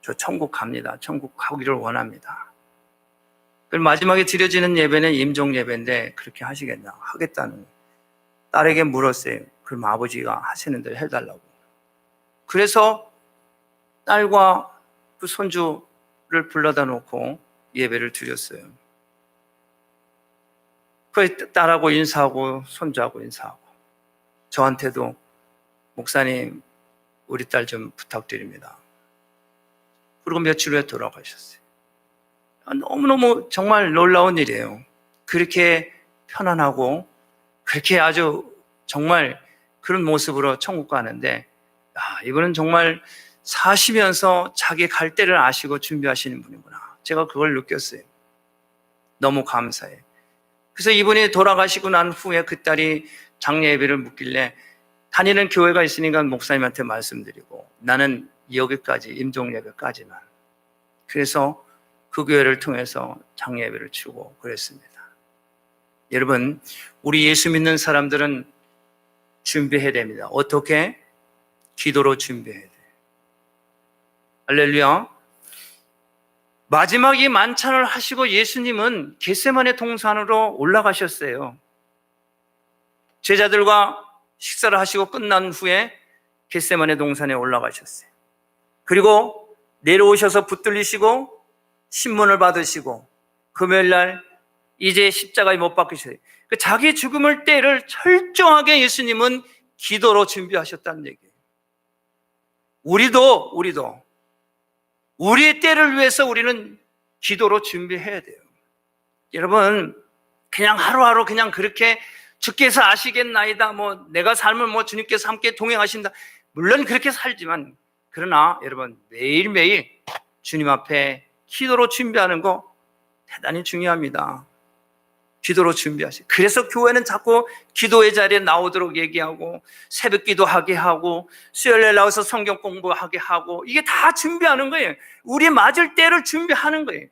저 천국 갑니다. 천국 가기를 원합니다. 그럼 마지막에 드려지는 예배는 임종 예배인데 그렇게 하시겠나? 하겠다는 거예요. 딸에게 물었어요. 그럼 아버지가 하시는 대로 해달라고. 그래서 딸과 그 손주를 불러다 놓고 예배를 드렸어요. 그 딸하고 인사하고 손주하고 인사하고, 저한테도 목사님 우리 딸 좀 부탁드립니다. 그리고 며칠 후에 돌아가셨어요. 너무너무 정말 놀라운 일이에요. 그렇게 편안하고 그렇게 아주 정말 그런 모습으로 천국 가는데, 이분은 정말 사시면서 자기 갈 때를 아시고 준비하시는 분이구나. 제가 그걸 느꼈어요. 너무 감사해요. 그래서 이분이 돌아가시고 난 후에 그 딸이 장례 예배를 묻길래 다니는 교회가 있으니까 목사님한테 말씀드리고, 나는 여기까지 임종 예배까지만. 그래서 그 교회를 통해서 장례 예배를 치고 그랬습니다. 여러분, 우리 예수 믿는 사람들은 준비해야 됩니다. 어떻게? 기도로 준비해야 돼요. 할렐루야. 마지막 이 만찬을 하시고 예수님은 겟세마네 동산으로 올라가셨어요. 제자들과 식사를 하시고 끝난 후에 겟세마네 동산에 올라가셨어요. 그리고 내려오셔서 붙들리시고 신문을 받으시고 금요일날 이제 십자가에 못 박히셔요. 자기 죽음을 때를 철저하게 예수님은 기도로 준비하셨다는 얘기예요. 우리도 우리의 때를 위해서 우리는 기도로 준비해야 돼요. 여러분, 그냥 하루하루 그냥 그렇게 주께서 아시겠나이다, 내가 삶을 주님께서 함께 동행하신다, 물론 그렇게 살지만, 그러나 여러분 매일매일 주님 앞에 기도로 준비하는 거 대단히 중요합니다. 기도로 준비하세요. 그래서 교회는 자꾸 기도의 자리에 나오도록 얘기하고, 새벽 기도하게 하고, 수요일에 나와서 성경 공부하게 하고, 이게 다 준비하는 거예요. 우리 맞을 때를 준비하는 거예요.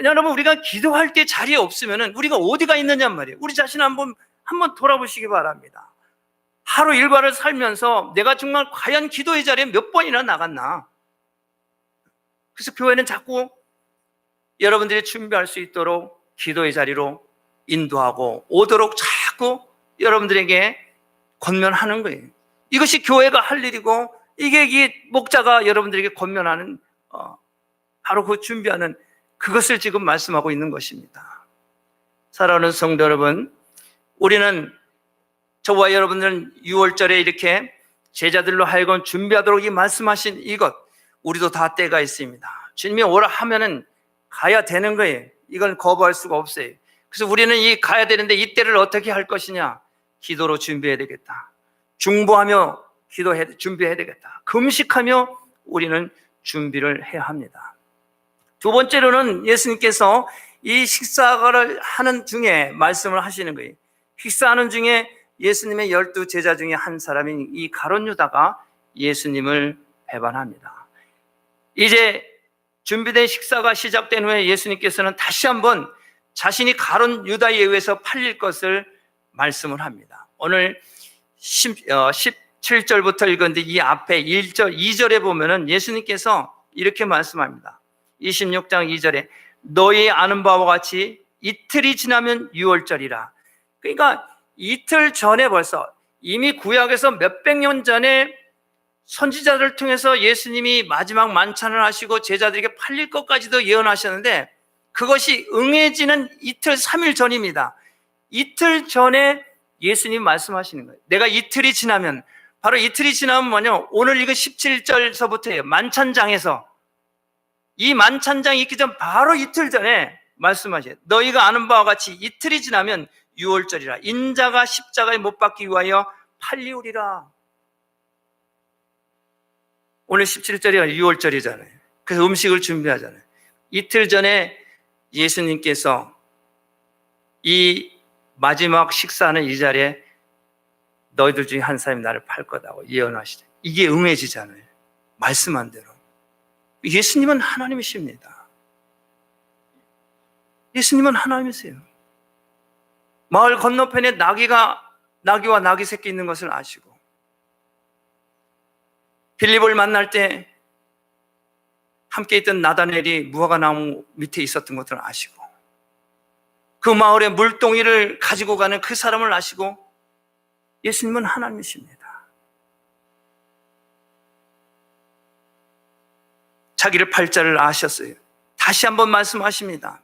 여러분, 우리가 기도할 때 자리에 없으면 우리가 어디가 있느냐 말이에요. 우리 자신 한번 돌아보시기 바랍니다. 하루 일과를 살면서 내가 정말 과연 기도의 자리에 몇 번이나 나갔나? 그래서 교회는 자꾸 여러분들이 준비할 수 있도록 기도의 자리로 인도하고 오도록 자꾸 여러분들에게 권면하는 거예요. 이것이 교회가 할 일이고, 이게 이 목자가 여러분들에게 권면하는 바로 그 준비하는 그것을 지금 말씀하고 있는 것입니다. 사랑하는 성도 여러분, 우리는, 저와 여러분들은 6월절에 이렇게 제자들로 하여금 준비하도록 이 말씀하신 이것, 우리도 다 때가 있습니다. 주님이 오라 하면은 가야 되는 거예요. 이건 거부할 수가 없어요. 그래서 우리는 가야 되는데 이 때를 어떻게 할 것이냐? 기도로 준비해야 되겠다. 중보하며 준비해야 되겠다. 금식하며 우리는 준비를 해야 합니다. 두 번째로는 예수님께서 이 식사를 하는 중에 말씀을 하시는 거예요. 식사하는 중에 예수님의 12 제자 중에 한 사람인 이 가룟 유다가 예수님을 배반합니다. 이제 준비된 식사가 시작된 후에 예수님께서는 다시 한번 자신이 가룟 유다에 의해서 팔릴 것을 말씀을 합니다. 오늘 17절부터 읽었는데 이 앞에 1절, 2절에 보면은 예수님께서 이렇게 말씀합니다. 26장 2절에 너희 아는 바와 같이 이틀이 지나면 유월절이라. 그러니까 이틀 전에 벌써 이미 구약에서 몇백 년 전에 선지자들을 통해서 예수님이 마지막 만찬을 하시고 제자들에게 팔릴 것까지도 예언하셨는데 그것이 응해지는 이틀 3일 전입니다. 이틀 전에 예수님 말씀하시는 거예요. 내가 이틀이 지나면, 바로 이틀이 지나면 뭐냐, 오늘 이거 17절서부터예요. 만찬장에서. 이 만찬장이 있기 전 바로 이틀 전에 말씀하셔요. 너희가 아는 바와 같이 이틀이 지나면 유월절이라. 인자가 십자가에 못 박기 위하여 팔리우리라. 오늘 17절이 유월절이잖아요. 그래서 음식을 준비하잖아요. 이틀 전에 예수님께서 이 마지막 식사하는 이 자리에 너희들 중에 한 사람이 나를 팔 거다고 예언하시죠. 이게 응해지잖아요. 말씀한 대로. 예수님은 하나님이십니다. 예수님은 하나님이세요. 마을 건너편에 나귀와 나귀 새끼 있는 것을 아시고, 빌립을 만날 때 함께 있던 나다넬이 무화과 나무 밑에 있었던 것을 아시고, 그 마을에 물동이를 가지고 가는 그 사람을 아시고, 예수님은 하나님이십니다. 자기를 팔 자를 아셨어요. 다시 한번 말씀하십니다.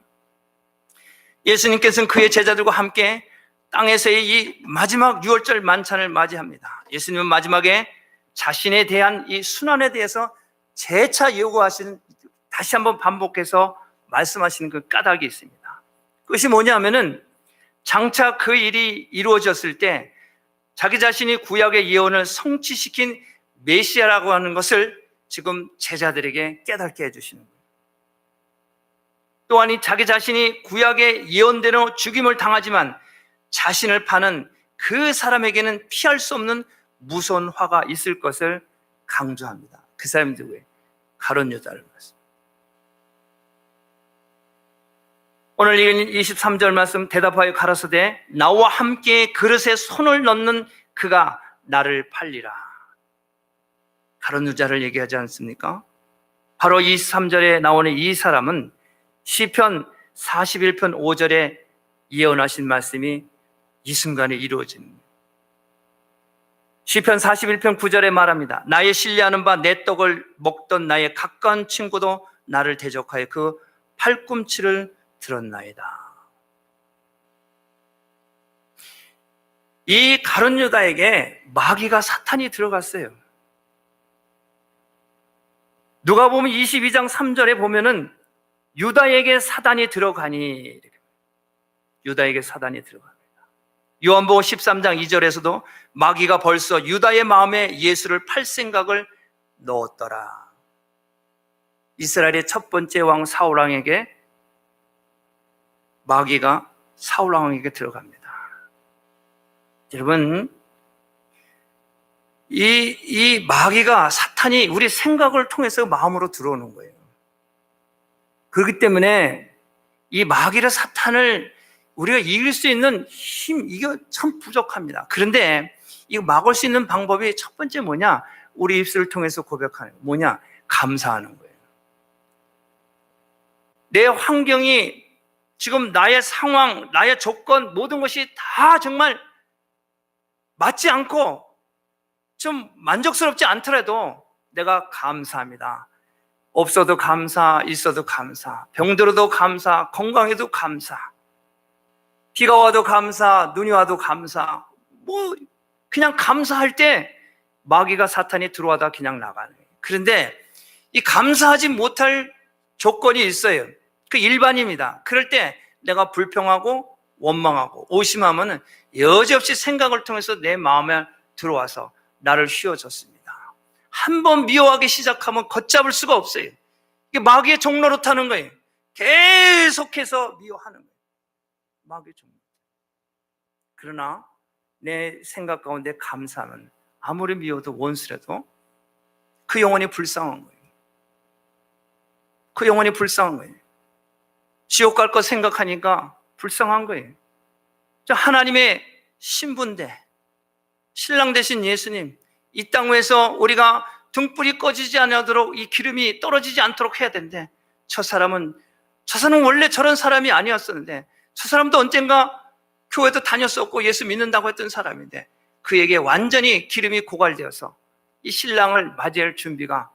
예수님께서는 그의 제자들과 함께 땅에서의 이 마지막 유월절 만찬을 맞이합니다. 예수님은 마지막에 자신에 대한 이 순환에 대해서 재차 요구하시는, 다시 한번 반복해서 말씀하시는 그 까닭이 있습니다. 그것이 뭐냐면은 장차 그 일이 이루어졌을 때 자기 자신이 구약의 예언을 성취시킨 메시아라고 하는 것을 지금 제자들에게 깨닫게 해주시는 거예요. 또한 이 자기 자신이 구약의 예언대로 죽임을 당하지만 자신을 파는 그 사람에게는 피할 수 없는 무서운 화가 있을 것을 강조합니다. 그 사람이 누구예요? 가룟 유다를 말씀. 오늘 읽은 23절 말씀, 대답하여 가라사대 나와 함께 그릇에 손을 넣는 그가 나를 팔리라. 가룟 유다를 얘기하지 않습니까? 바로 23절에 나오는 이 사람은 시편 41편 5절에 예언하신 말씀이 이 순간에 이루어지는 거예요. 시편 41편 9절에 말합니다. 나의 신뢰하는 바 내 떡을 먹던 나의 가까운 친구도 나를 대적하여 그 팔꿈치를 들었나이다. 이 가룟 유다에게 마귀가 사탄이 들어갔어요. 누가복음 22장 3절에 보면은 유다에게 사단이 들어가니, 유다에게 사단이 들어갑니다. 요한복음 13장 2절에서도 마귀가 벌써 유다의 마음에 예수를 팔 생각을 넣었더라. 이스라엘의 첫 번째 왕 사울왕에게 마귀가 사울왕에게 들어갑니다. 여러분, 이 마귀가, 사탄이 우리 생각을 통해서 마음으로 들어오는 거예요. 그렇기 때문에 이 마귀를, 사탄을 우리가 이길 수 있는 힘, 이거 참 부족합니다. 그런데 이거 막을 수 있는 방법이 첫 번째 뭐냐? 우리 입술을 통해서 고백하는 거예요. 뭐냐? 감사하는 거예요. 내 환경이, 지금 나의 상황, 나의 조건, 모든 것이 다 정말 맞지 않고 좀 만족스럽지 않더라도 내가 감사합니다. 없어도 감사, 있어도 감사, 병들어도 감사, 건강해도 감사, 비가 와도 감사, 눈이 와도 감사, 뭐 그냥 감사할 때 마귀가, 사탄이 들어와다 그냥 나가는 거예요. 그런데 이 감사하지 못할 조건이 있어요. 그 일반입니다. 그럴 때 내가 불평하고 원망하고 오심하면 여지없이 생각을 통해서 내 마음에 들어와서 나를 휘어줬습니다. 한번 미워하기 시작하면 걷잡을 수가 없어요. 이게 마귀의 종로로 타는 거예요. 계속해서 미워하는 거예요. 마귀의 종로. 그러나 내 생각 가운데 감사하면 아무리 미워도 원수라도 그 영혼이 불쌍한 거예요. 그 영혼이 불쌍한 거예요. 지옥 갈 거 생각하니까 불쌍한 거예요. 하나님의 신부인데, 신랑 되신 예수님, 이 땅 위에서 우리가 등불이 꺼지지 않도록, 이 기름이 떨어지지 않도록 해야 되는데 저 사람은 저 사람은 원래 저런 사람이 아니었었는데, 저 사람도 언젠가 교회도 다녔었고 예수 믿는다고 했던 사람인데, 그에게 완전히 기름이 고갈되어서 이 신랑을 맞이할 준비가,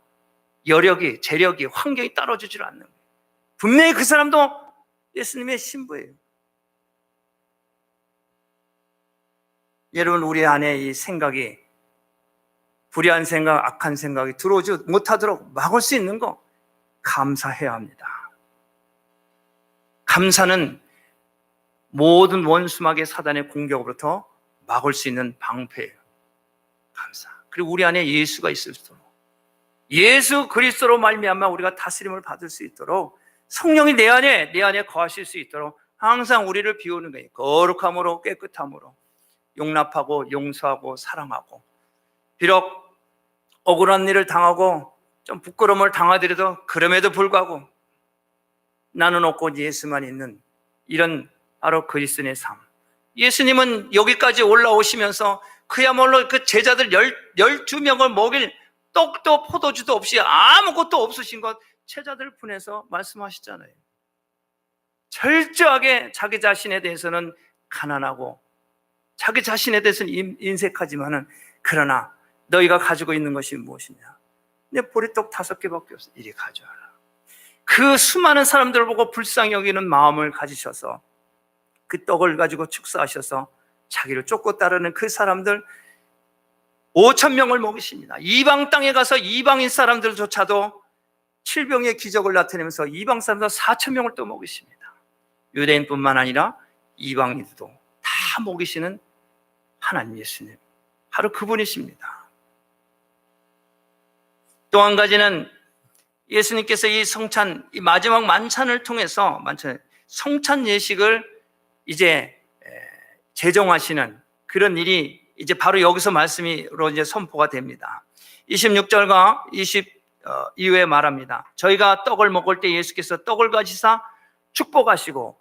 여력이, 재력이, 환경이 따라주질 않는 거예요. 분명히 그 사람도 예수님의 신부예요. 여러분, 우리 안에 이 생각이, 불의한 생각, 악한 생각이 들어오지 못하도록 막을 수 있는 거 감사해야 합니다. 감사는 모든 원수막의 사단의 공격으로부터 막을 수 있는 방패예요. 감사. 그리고 우리 안에 예수가 있을수록, 예수 그리스도로 말미암아 우리가 다스림을 받을 수 있도록, 성령이 내 안에 거하실 수 있도록 항상 우리를 비우는 거예요. 거룩함으로, 깨끗함으로 용납하고 용서하고 사랑하고, 비록 억울한 일을 당하고 좀 부끄러움을 당하더라도 그럼에도 불구하고 나는 없고 예수만 있는, 이런 바로 그리스도의 삶. 예수님은 여기까지 올라오시면서 그야말로 그 제자들 12명을 먹일 떡도 포도주도 없이 아무것도 없으신 것 제자들 보내서 말씀하시잖아요. 철저하게 자기 자신에 대해서는 가난하고 자기 자신에 대해서는 인색하지만은, 그러나 너희가 가지고 있는 것이 무엇이냐? 내 보리떡 5개밖에 없어. 이리 가져와라. 그 수많은 사람들을 보고 불쌍히 여기는 마음을 가지셔서 그 떡을 가지고 축사하셔서 자기를 쫓고 따르는 그 사람들 5,000명을 먹이십니다. 이방 땅에 가서 이방인 사람들조차도 7병의 기적을 나타내면서 이방 사람들 4,000명을 또 먹이십니다. 유대인뿐만 아니라 이방인들도 다 먹이시는 하나님 예수님, 바로 그분이십니다. 또 한 가지는 예수님께서 이 성찬, 이 마지막 만찬을 통해서 성찬 예식을 이제 제정하시는 그런 일이 이제 바로 여기서 말씀으로 이제 선포가 됩니다. 26절과 22에 말합니다. 저희가 떡을 먹을 때 예수께서 떡을 가지사 축복하시고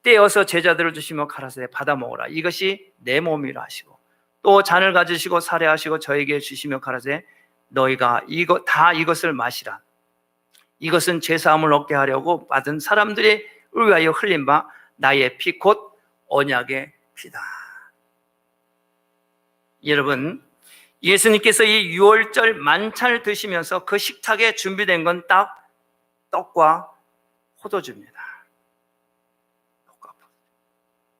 떼어서 제자들을 주시며 가라사대 받아 먹으라. 이것이 내 몸이라 하시고, 또 잔을 가지시고 살해하시고 저에게 주시며 가라사대 너희가 이것을 마시라. 이것은 제사함을 얻게 하려고 받은 사람들의 의하여 흘린 바 나의 피 곧 언약의 피다. 여러분, 예수님께서 이 6월절 만찬을 드시면서 그 식탁에 준비된 건 딱 떡과 포도주입니다.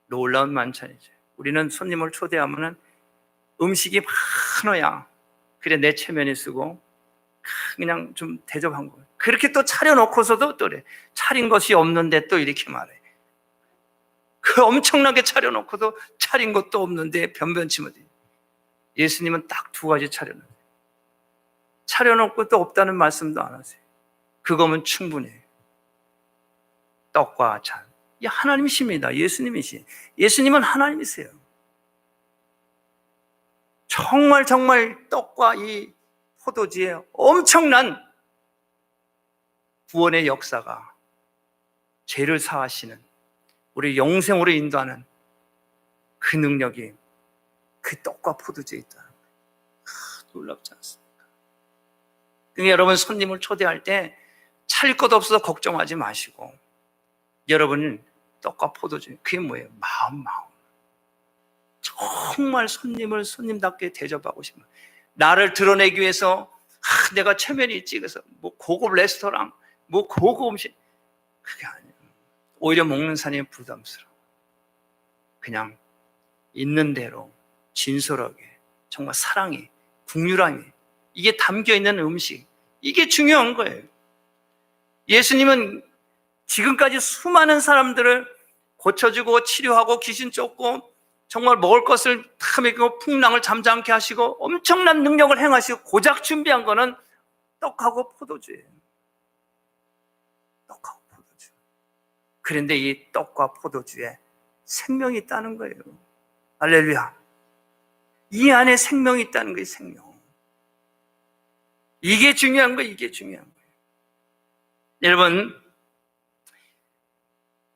놀라운 만찬이죠. 우리는 손님을 초대하면 음식이 많아야 그래 내 체면이 쓰고 그냥 좀 대접한 거예요. 그렇게 또 차려놓고서도 또 그래. 차린 것이 없는데 또 이렇게 말해. 그 엄청나게 차려놓고도 차린 것도 없는데 변변치 못해. 예수님은 딱 2가지 차려놓아요. 차려놓고 또 없다는 말씀도 안 하세요. 그거면 충분해요. 떡과 잔. 이 하나님이십니다. 예수님은 하나님이세요. 정말 떡과 이 포도주의 엄청난 구원의 역사가, 죄를 사하시는, 우리 영생으로 인도하는 그 능력이 그 떡과 포도주에 있다는 거예요. 놀랍지 않습니까? 그러니까 여러분, 손님을 초대할 때 차릴 것 없어서 걱정하지 마시고, 여러분은 떡과 포도주, 그게 뭐예요? 마음. 정말 손님을 손님답게 대접하고 싶은, 나를 드러내기 위해서 내가 체면이 있지 그래서 뭐 고급 레스토랑, 뭐 고급 음식, 그게 아니에요. 오히려 먹는 사람이 부담스러워. 그냥 있는 대로 진솔하게, 정말 사랑이, 국률함이, 이게 담겨있는 음식, 이게 중요한 거예요. 예수님은 지금까지 수많은 사람들을 고쳐주고 치료하고 귀신 쫓고 정말 먹을 것을 다 먹이고 풍랑을 잠잠케 하시고 엄청난 능력을 행하시고 고작 준비한 거는 떡하고 포도주예요. 떡하고 포도주. 그런데 이 떡과 포도주에 생명이 있다는 거예요. 할렐루야. 이 안에 생명이 있다는 거예요. 생명. 이게 중요한 거예요. 여러분,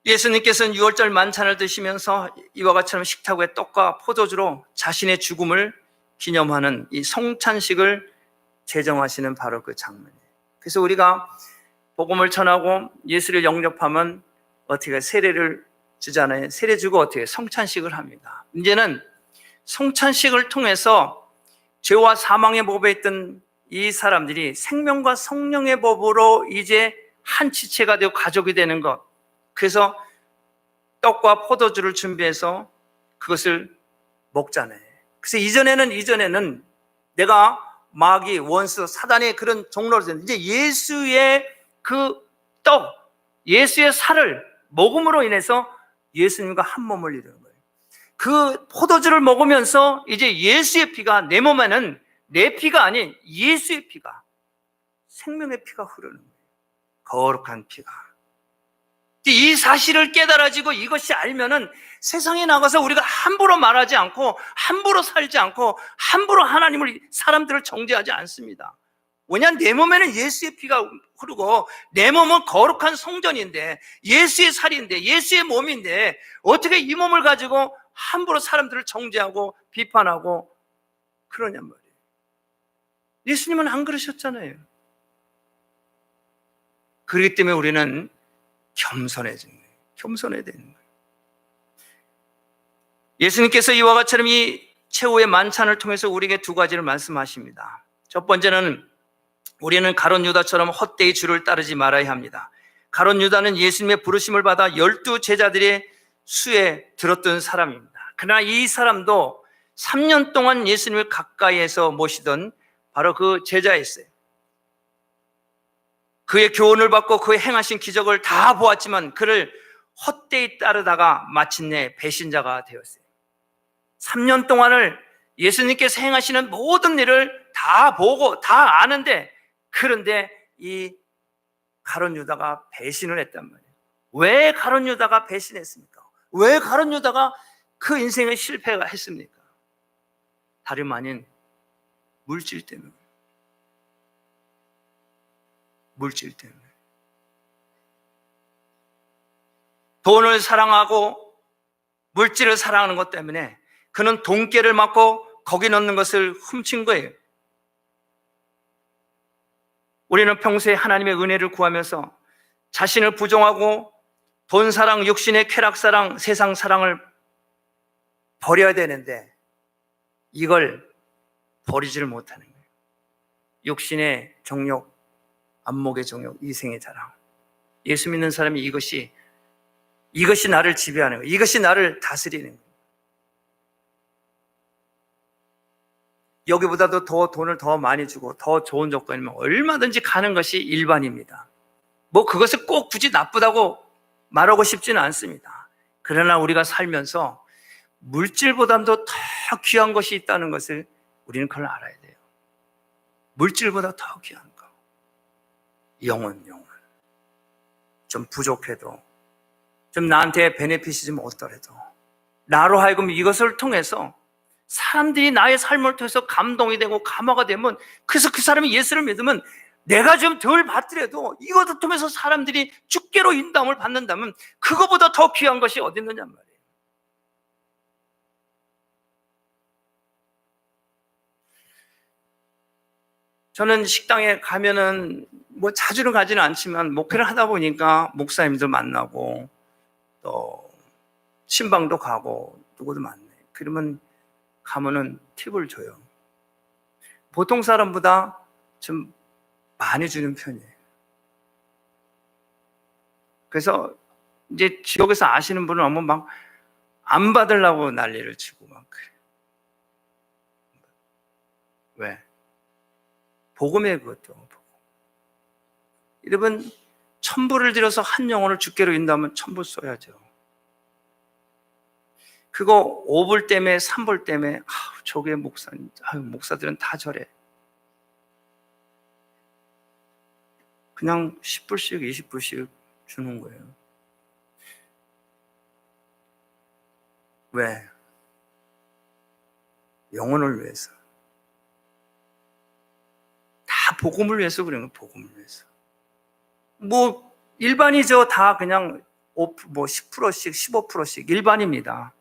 예수님께서는 6월절 만찬을 드시면서 이와 같이처럼 식탁 위에 떡과 포도주로 자신의 죽음을 기념하는 이 성찬식을 제정하시는 바로 그 장면이에요. 그래서 우리가 복음을 전하고 예수를 영접하면 어떻게 세례를 주잖아요. 세례 주고 어떻게 성찬식을 합니다. 이제는 성찬식을 통해서 죄와 사망의 법에 있던 이 사람들이 생명과 성령의 법으로 이제 한 지체가 되고 가족이 되는 것. 그래서 떡과 포도주를 준비해서 그것을 먹잖아요. 그래서 이전에는 내가 마귀, 원수, 사단의 그런 종로로 됐는데 이제 예수의 그 떡, 예수의 살을 먹음으로 인해서 예수님과 한 몸을 이루는 거예요. 그 포도주를 먹으면서 이제 예수의 피가 내 몸에는 내 피가 아닌 예수의 피가, 생명의 피가 흐르는 거예요. 거룩한 피가. 이 사실을 깨달아지고 이것이 알면은 세상에 나가서 우리가 함부로 말하지 않고 함부로 살지 않고 함부로 하나님을, 사람들을 정죄하지 않습니다. 왜냐, 내 몸에는 예수의 피가 흐르고 내 몸은 거룩한 성전인데 예수의 살인데 예수의 몸인데 어떻게 이 몸을 가지고 함부로 사람들을 정죄하고 비판하고 그러냔 말이에요. 예수님은 안 그러셨잖아요. 그렇기 때문에 우리는 겸손해지는 거예요. 겸손해야 되는 거예요. 예수님께서 이와 같이처럼 이 최후의 만찬을 통해서 우리에게 두 가지를 말씀하십니다. 첫 번째는 우리는 가룟 유다처럼 헛되이 주를 따르지 말아야 합니다. 가룟 유다는 예수님의 부르심을 받아 12 제자들의 수에 들었던 사람입니다. 그러나 이 사람도 3년 동안 예수님을 가까이에서 모시던 바로 그 제자였어요. 그의 교훈을 받고 그의 행하신 기적을 다 보았지만 그를 헛되이 따르다가 마침내 배신자가 되었어요. 3년 동안을 예수님께서 행하시는 모든 일을 다 보고 다 아는데, 그런데 이 가룟 유다가 배신을 했단 말이에요. 왜 가룟 유다가 배신했습니까? 왜 가룟 유다가 그 인생에 실패가 했습니까? 다름 아닌 물질 때문에. 물질 때문에. 돈을 사랑하고 물질을 사랑하는 것 때문에 그는 돈깨를 맞고 거기 넣는 것을 훔친 거예요. 우리는 평소에 하나님의 은혜를 구하면서 자신을 부정하고 돈 사랑, 육신의 쾌락 사랑, 세상 사랑을 버려야 되는데 이걸 버리지를 못하는 거예요. 육신의 정욕, 안목의 정욕, 이생의 자랑. 예수 믿는 사람이 이것이 나를 지배하는 거예요. 이것이 나를 다스리는 거예요. 여기보다도 더 돈을 더 많이 주고 더 좋은 조건이면 얼마든지 가는 것이 일반입니다. 뭐 그것을 꼭 굳이 나쁘다고 말하고 싶지는 않습니다. 그러나 우리가 살면서 물질보다도 더 귀한 것이 있다는 것을 우리는 그걸 알아야 돼요. 물질보다 더 귀한 거. 영혼. 좀 부족해도, 좀 나한테 베네핏이 좀 없더라도 나로 하여금 이것을 통해서 사람들이 나의 삶을 통해서 감동이 되고 감화가 되면, 그래서 그 사람이 예수를 믿으면 내가 좀 덜 받더라도 이것을 통해서 사람들이 주께로 인도함을 받는다면 그거보다 더 귀한 것이 어디 있느냐 말이에요. 저는 식당에 가면은 뭐 자주는 가지는 않지만 목회를 하다 보니까 목사님도 만나고 또 신방도 가고 누구도 만나요. 그러면 가면은 팁을 줘요. 보통 사람보다 좀 많이 주는 편이에요. 그래서 이제 지역에서 아시는 분은 오면 막 안 받으려고 난리를 치고 막 그래요. 왜? 복음의 그것도 복음. 여러분, 1,000불을 들여서 한 영혼을 주께로 인도하면 1,000불 써야죠. 그거 5불 때문에 3불 때문에 저게 목사님, 목사들은 다 저래. 그냥 10불씩 20불씩 주는 거예요. 왜? 영혼을 위해서. 다 복음을 위해서 그런 거예요. 복음을 위해서. 뭐 일반이죠. 다 그냥 10%씩 15%씩 일반입니다.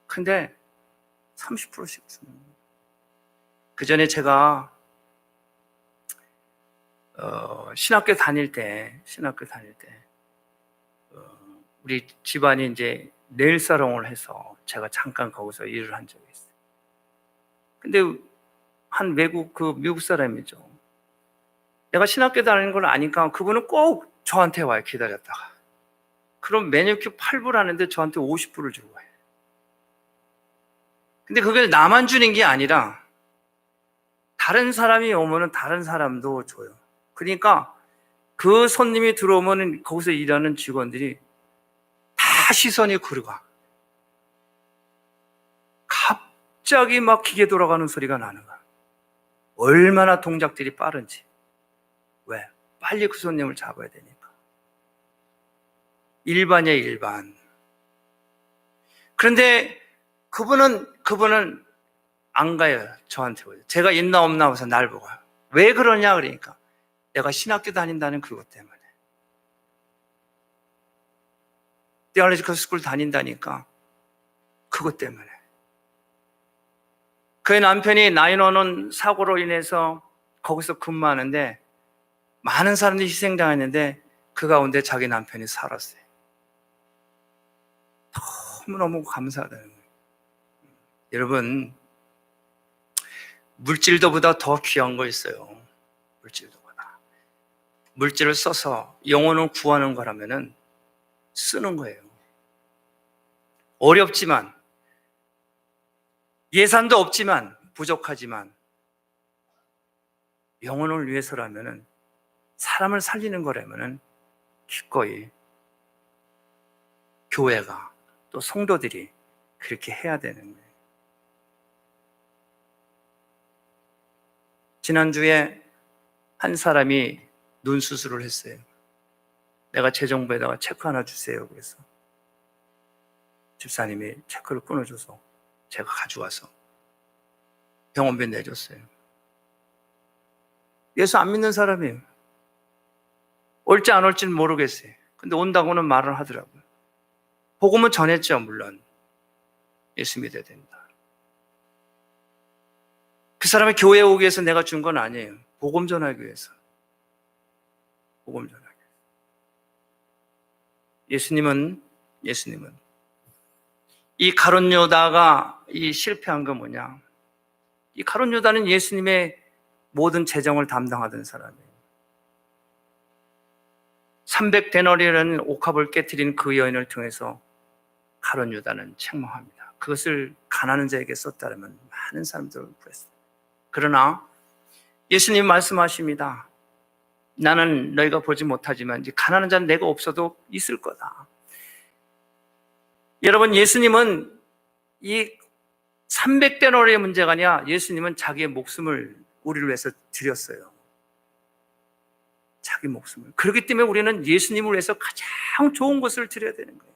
근데 30%씩 주는 거예요. 그 전에 제가 신학교 다닐 때 우리 집안이 이제 네일 사롱을 해서 제가 잠깐 거기서 일을 한 적이 있어요. 근데 한 미국 사람이죠. 내가 신학교 다니는 걸 아니까 그분은 꼭 저한테 와요, 기다렸다가. 그럼 매니큐어 8불 하는데 저한테 50불을 주고 가요. 근데 그걸 나만 주는 게 아니라 다른 사람이 오면은 다른 사람도 줘요. 그러니까 그 손님이 들어오면은 거기서 일하는 직원들이 다 시선이 그로 가. 갑자기 막 기계 돌아가는 소리가 나는 거야. 얼마나 동작들이 빠른지. 왜? 빨리 그 손님을 잡아야 되니까. 일반이야, 일반. 그런데 그분은 안 가요, 저한테. 제가 있나 없나 하면서 날 보고. 왜 그러냐, 그러니까. 내가 신학교 다닌다는 그것 때문에. theological school 다닌다니까. 그것 때문에. 그의 남편이 911 사고로 인해서 거기서 근무하는데 많은 사람들이 희생당했는데 그 가운데 자기 남편이 살았어요. 너무너무 감사하다는 거예요. 여러분, 물질도보다 더 귀한 거 있어요. 물질도보다. 물질을 써서 영혼을 구하는 거라면은 쓰는 거예요. 어렵지만, 예산도 없지만, 부족하지만, 영혼을 위해서라면은, 사람을 살리는 거라면은, 기꺼이 교회가 또 성도들이 그렇게 해야 되는 거예요. 지난주에 한 사람이 눈 수술을 했어요. 내가 재정부에다가 체크 하나 주세요. 그래서 집사님이 체크를 끊어줘서 제가 가져와서 병원비 내줬어요. 예수 안 믿는 사람이에요. 올지 안 올지는 모르겠어요. 근데 온다고는 말을 하더라고요. 복음은 전했죠, 물론. 예수 믿어야 된다. 그 사람이 교회에 오기 위해서 내가 준 건 아니에요. 복음 전하기 위해서. 복음 전하기 위해서. 예수님은 이 가룟 유다가 이 실패한 건 뭐냐? 이 가룟 유다는 예수님의 모든 재정을 담당하던 사람이에요. 300데나리라는 옥합을 깨뜨린 그 여인을 통해서 가룟 유다는 책망합니다. 그것을 가난한 자에게 썼다면 많은 사람들을 구했어요. 그러나 예수님 말씀하십니다. 나는 너희가 보지 못하지만 이제 가난한 자는 내가 없어도 있을 거다. 여러분, 예수님은 이 300데나리의 문제가 아니라 예수님은 자기의 목숨을 우리를 위해서 드렸어요. 자기 목숨을. 그렇기 때문에 우리는 예수님을 위해서 가장 좋은 것을 드려야 되는 거예요.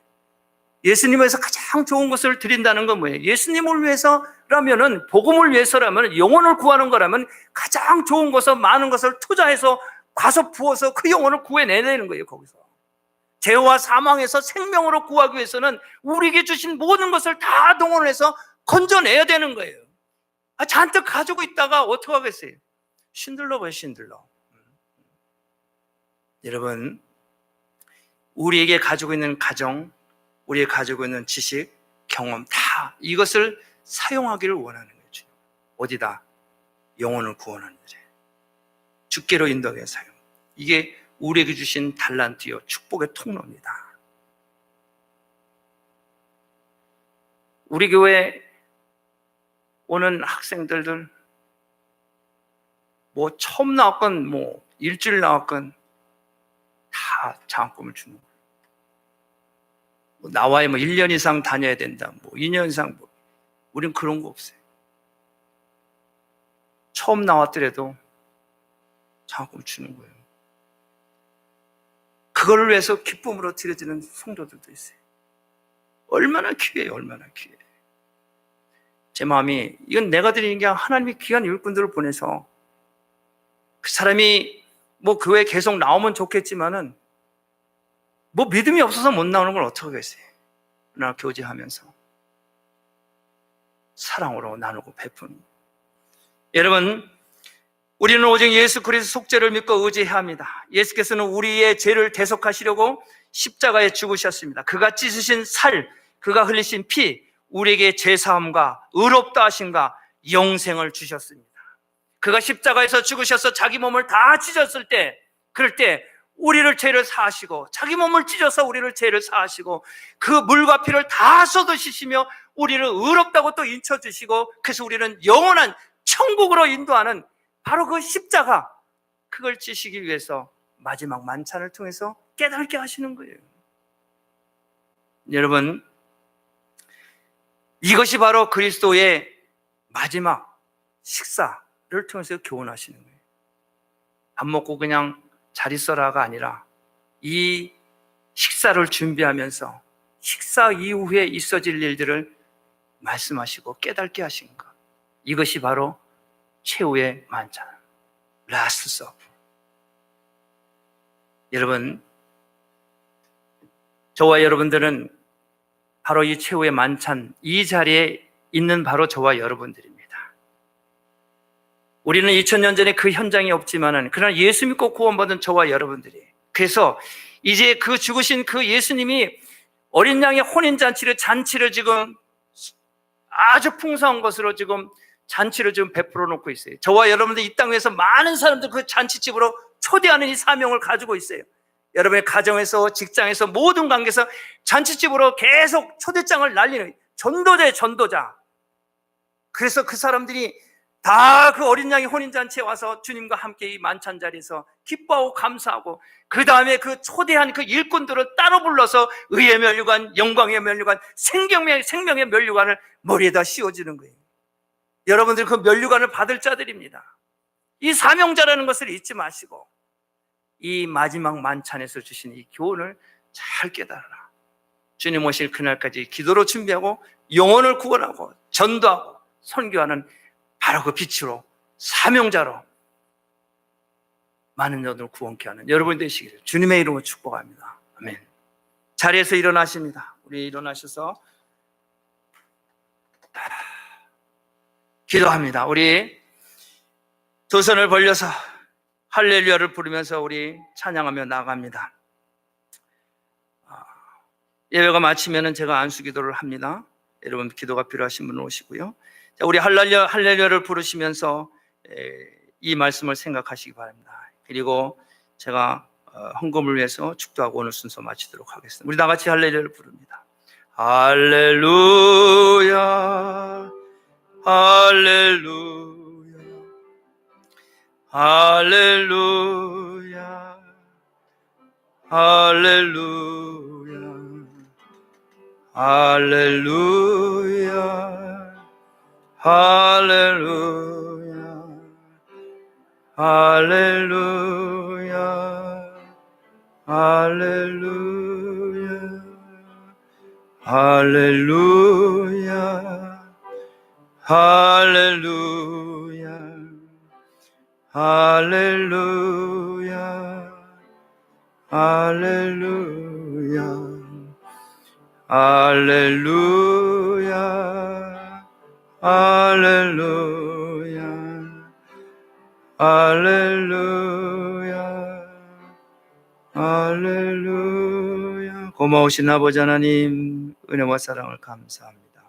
예수님을 위해서 가장 좋은 것을 드린다는 건 뭐예요? 예수님을 위해서라면은, 복음을 위해서라면, 영혼을 구하는 거라면 가장 좋은 것을, 많은 것을 투자해서 가서 부어서 그 영혼을 구해내는 거예요, 거기서. 죄와 사망에서 생명으로 구하기 위해서는 우리에게 주신 모든 것을 다 동원해서 건져내야 되는 거예요. 잔뜩 가지고 있다가 어떡하겠어요? 신들러 봐요, 신들러. 여러분, 우리에게 가지고 있는 가정, 우리가 가지고 있는 지식, 경험 다 이것을 사용하기를 원하는 거죠. 어디다? 영혼을 구원하는 일에. 주께로 인도하여 사용. 이게 우리에게 주신 달란트요, 축복의 통로입니다. 우리 교회 오는 학생들들 뭐 처음 나왔건 뭐 일주일 나왔건 다 장학금을 주는 거예요. 나와야 뭐 1년 이상 다녀야 된다, 뭐 2년 이상, 뭐. 우린 그런 거 없어요. 처음 나왔더라도 장학금 주는 거예요. 그걸 위해서 기쁨으로 드려지는 성도들도 있어요. 얼마나 귀해요, 얼마나 귀해요. 제 마음이, 이건 내가 드리는 게 하나님이 귀한 일꾼들을 보내서 그 사람이 뭐 교회에 계속 나오면 좋겠지만은 뭐 믿음이 없어서 못 나오는 걸 어떻게 하겠어요? 그러나 교제하면서 사랑으로 나누고 베푸는. 여러분, 우리는 오직 예수 그리스도 속죄를 믿고 의지해야 합니다. 예수께서는 우리의 죄를 대속하시려고 십자가에 죽으셨습니다. 그가 찢으신 살, 그가 흘리신 피, 우리에게 죄사함과 의롭다 하심과 영생을 주셨습니다. 그가 십자가에서 죽으셔서 자기 몸을 다 찢었을 때, 그럴 때 우리를 죄를 사하시고, 자기 몸을 찢어서 우리를 죄를 사하시고, 그 물과 피를 다 쏟으시며 우리를 의롭다고 또 인쳐주시고, 그래서 우리는 영원한 천국으로 인도하는 바로 그 십자가, 그걸 지시기 위해서 마지막 만찬을 통해서 깨닫게 하시는 거예요. 여러분, 이것이 바로 그리스도의 마지막 식사를 통해서 교훈하시는 거예요. 밥 먹고 그냥 잘 있어라가 아니라 이 식사를 준비하면서 식사 이후에 있어질 일들을 말씀하시고 깨닫게 하신 것. 이것이 바로 최후의 만찬, 라스트 서브. 여러분, 저와 여러분들은 바로 이 최후의 만찬, 이 자리에 있는 바로 저와 여러분들입니다. 우리는 2000년 전에 그 현장이 없지만은, 그러나 예수 믿고 구원받은 저와 여러분들이, 그래서 이제 그 죽으신 그 예수님이 어린 양의 혼인잔치를 지금 아주 풍성한 것으로 지금 잔치를 지금 베풀어 놓고 있어요. 저와 여러분들 이 땅에서 많은 사람들 그 잔치집으로 초대하는 이 사명을 가지고 있어요. 여러분의 가정에서, 직장에서, 모든 관계에서 잔치집으로 계속 초대장을 날리는 전도자의 전도자. 그래서 그 사람들이 다 그 어린 양의 혼인잔치에 와서 주님과 함께 이 만찬 자리에서 기뻐하고 감사하고, 그 다음에 그 초대한 그 일꾼들을 따로 불러서 의의 면류관, 영광의 면류관, 생명의 면류관을 머리에다 씌워주는 거예요. 여러분들 그 면류관을 받을 자들입니다. 이 사명자라는 것을 잊지 마시고 이 마지막 만찬에서 주신 이 교훈을 잘 깨달아라. 주님 오실 그날까지 기도로 준비하고 영혼을 구원하고 전도하고 선교하는 바로 그 빛으로, 사명자로 많은 여러분을 구원케 하는 여러분 되시기를 주님의 이름으로 축복합니다. 아멘. 자리에서 일어나십니다. 우리 일어나셔서 기도합니다. 우리 두 손을 벌려서 할렐루야를 부르면서 우리 찬양하며 나갑니다. 예배가 마치면은 제가 안수 기도를 합니다. 여러분 기도가 필요하신 분은 오시고요. 자, 우리 할렐루야를 부르시면서 이 말씀을 생각하시기 바랍니다. 그리고 제가 헌금을 위해서 축도하고 오늘 순서 마치도록 하겠습니다. 우리 다 같이 할렐루야를 부릅니다. 할렐루야, 할렐루야, 할렐루야, 할렐루야, 할렐루야, 할렐루야, 할렐루야, 할렐루야, 할렐루야, 할렐루야, 할렐루야, 할렐루야, 할렐루야, 할렐루야, 할렐루야, 할렐루야. 고마우신 아버지 하나님, 은혜와 사랑을 감사합니다.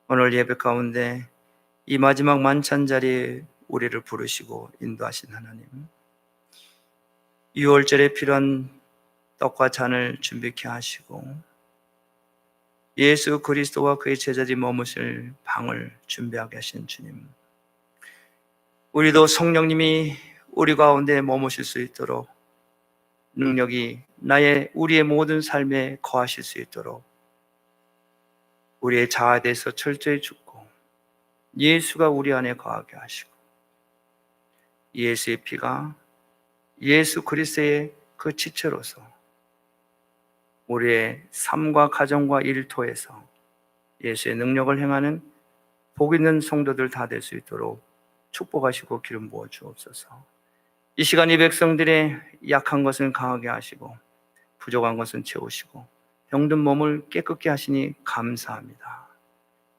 오늘 예배 가운데 이 마지막 만찬 자리에 우리를 부르시고 인도하신 하나님, 6월절에 필요한 떡과 잔을 준비케 하시고 예수 그리스도와 그의 제자들이 머무실 방을 준비하게 하신 주님, 우리도 성령님이 우리 가운데 머무실 수 있도록 능력이 우리의 모든 삶에 거하실 수 있도록 우리의 자아에 대해서 철저히 죽고 예수가 우리 안에 거하게 하시고 예수의 피가 예수 그리스도의 그 지체로서 우리의 삶과 가정과 일터에서 예수의 능력을 행하는 복 있는 성도들 다 될 수 있도록 축복하시고 기름 부어 주옵소서. 이 시간 이 백성들의 약한 것은 강하게 하시고 부족한 것은 채우시고 병든 몸을 깨끗게 하시니 감사합니다.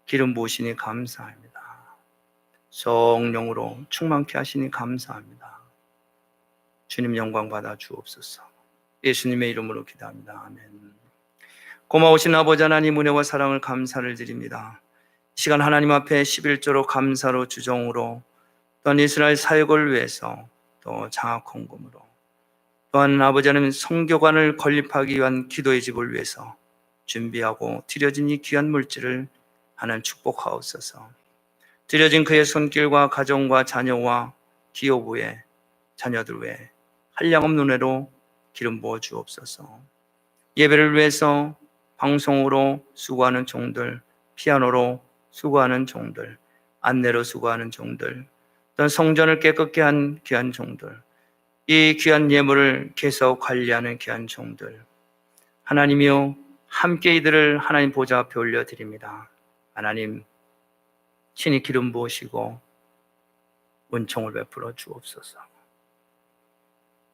기름 부으시니 감사합니다. 성령으로 충만케 하시니 감사합니다. 주님 영광 받아 주옵소서. 예수님의 이름으로 기도합니다. 아멘. 고마우신 아버지 하나님 은혜와 사랑을 감사를 드립니다. 이 시간 하나님 앞에 11조로 감사로 주정으로 또한 이스라엘 사역을 위해서 또 장학헌금으로 또한 아버지 하나님 성교관을 건립하기 위한 기도의 집을 위해서 준비하고 드려진 이 귀한 물질을 하나님 축복하옵소서. 드려진 그의 손길과 가정과 자녀와 기업 외에 자녀들 외에 한량없는 은혜로 기름 부어 주옵소서. 예배를 위해서 방송으로 수고하는 종들, 피아노로 수고하는 종들, 안내로 수고하는 종들, 또한 성전을 깨끗게 한 귀한 종들, 이 귀한 예물을 계속 관리하는 귀한 종들, 하나님이여 함께 이들을 하나님 보좌 앞에 올려드립니다. 하나님 친히 기름 부으시고 은총을 베풀어 주옵소서.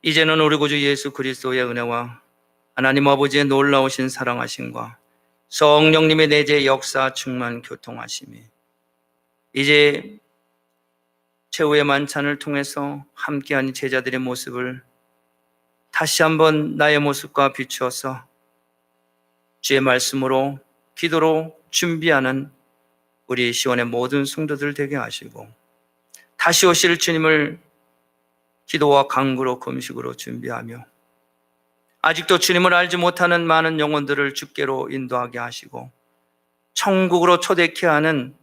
이제는 우리 구주 예수 그리스도의 은혜와 하나님 아버지의 놀라우신 사랑하심과 성령님의 내재 역사 충만 교통하심이 이제 최후의 만찬을 통해서 함께한 제자들의 모습을 다시 한번 나의 모습과 비추어서 주의 말씀으로 기도로 준비하는 우리 시원의 모든 성도들 되게 하시고 다시 오실 주님을 기도와 간구로 금식으로 준비하며 아직도 주님을 알지 못하는 많은 영혼들을 주께로 인도하게 하시고 천국으로 초대케 하는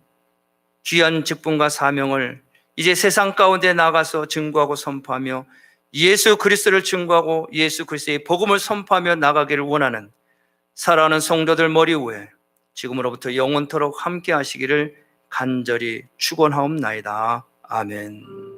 귀한 직분과 사명을 이제 세상 가운데 나가서 증거하고 선포하며 예수 그리스도를 증거하고 예수 그리스도의 복음을 선포하며 나가기를 원하는 사랑하는 성도들 머리 위에 지금으로부터 영원토록 함께 하시기를 간절히 축원하옵나이다. 아멘.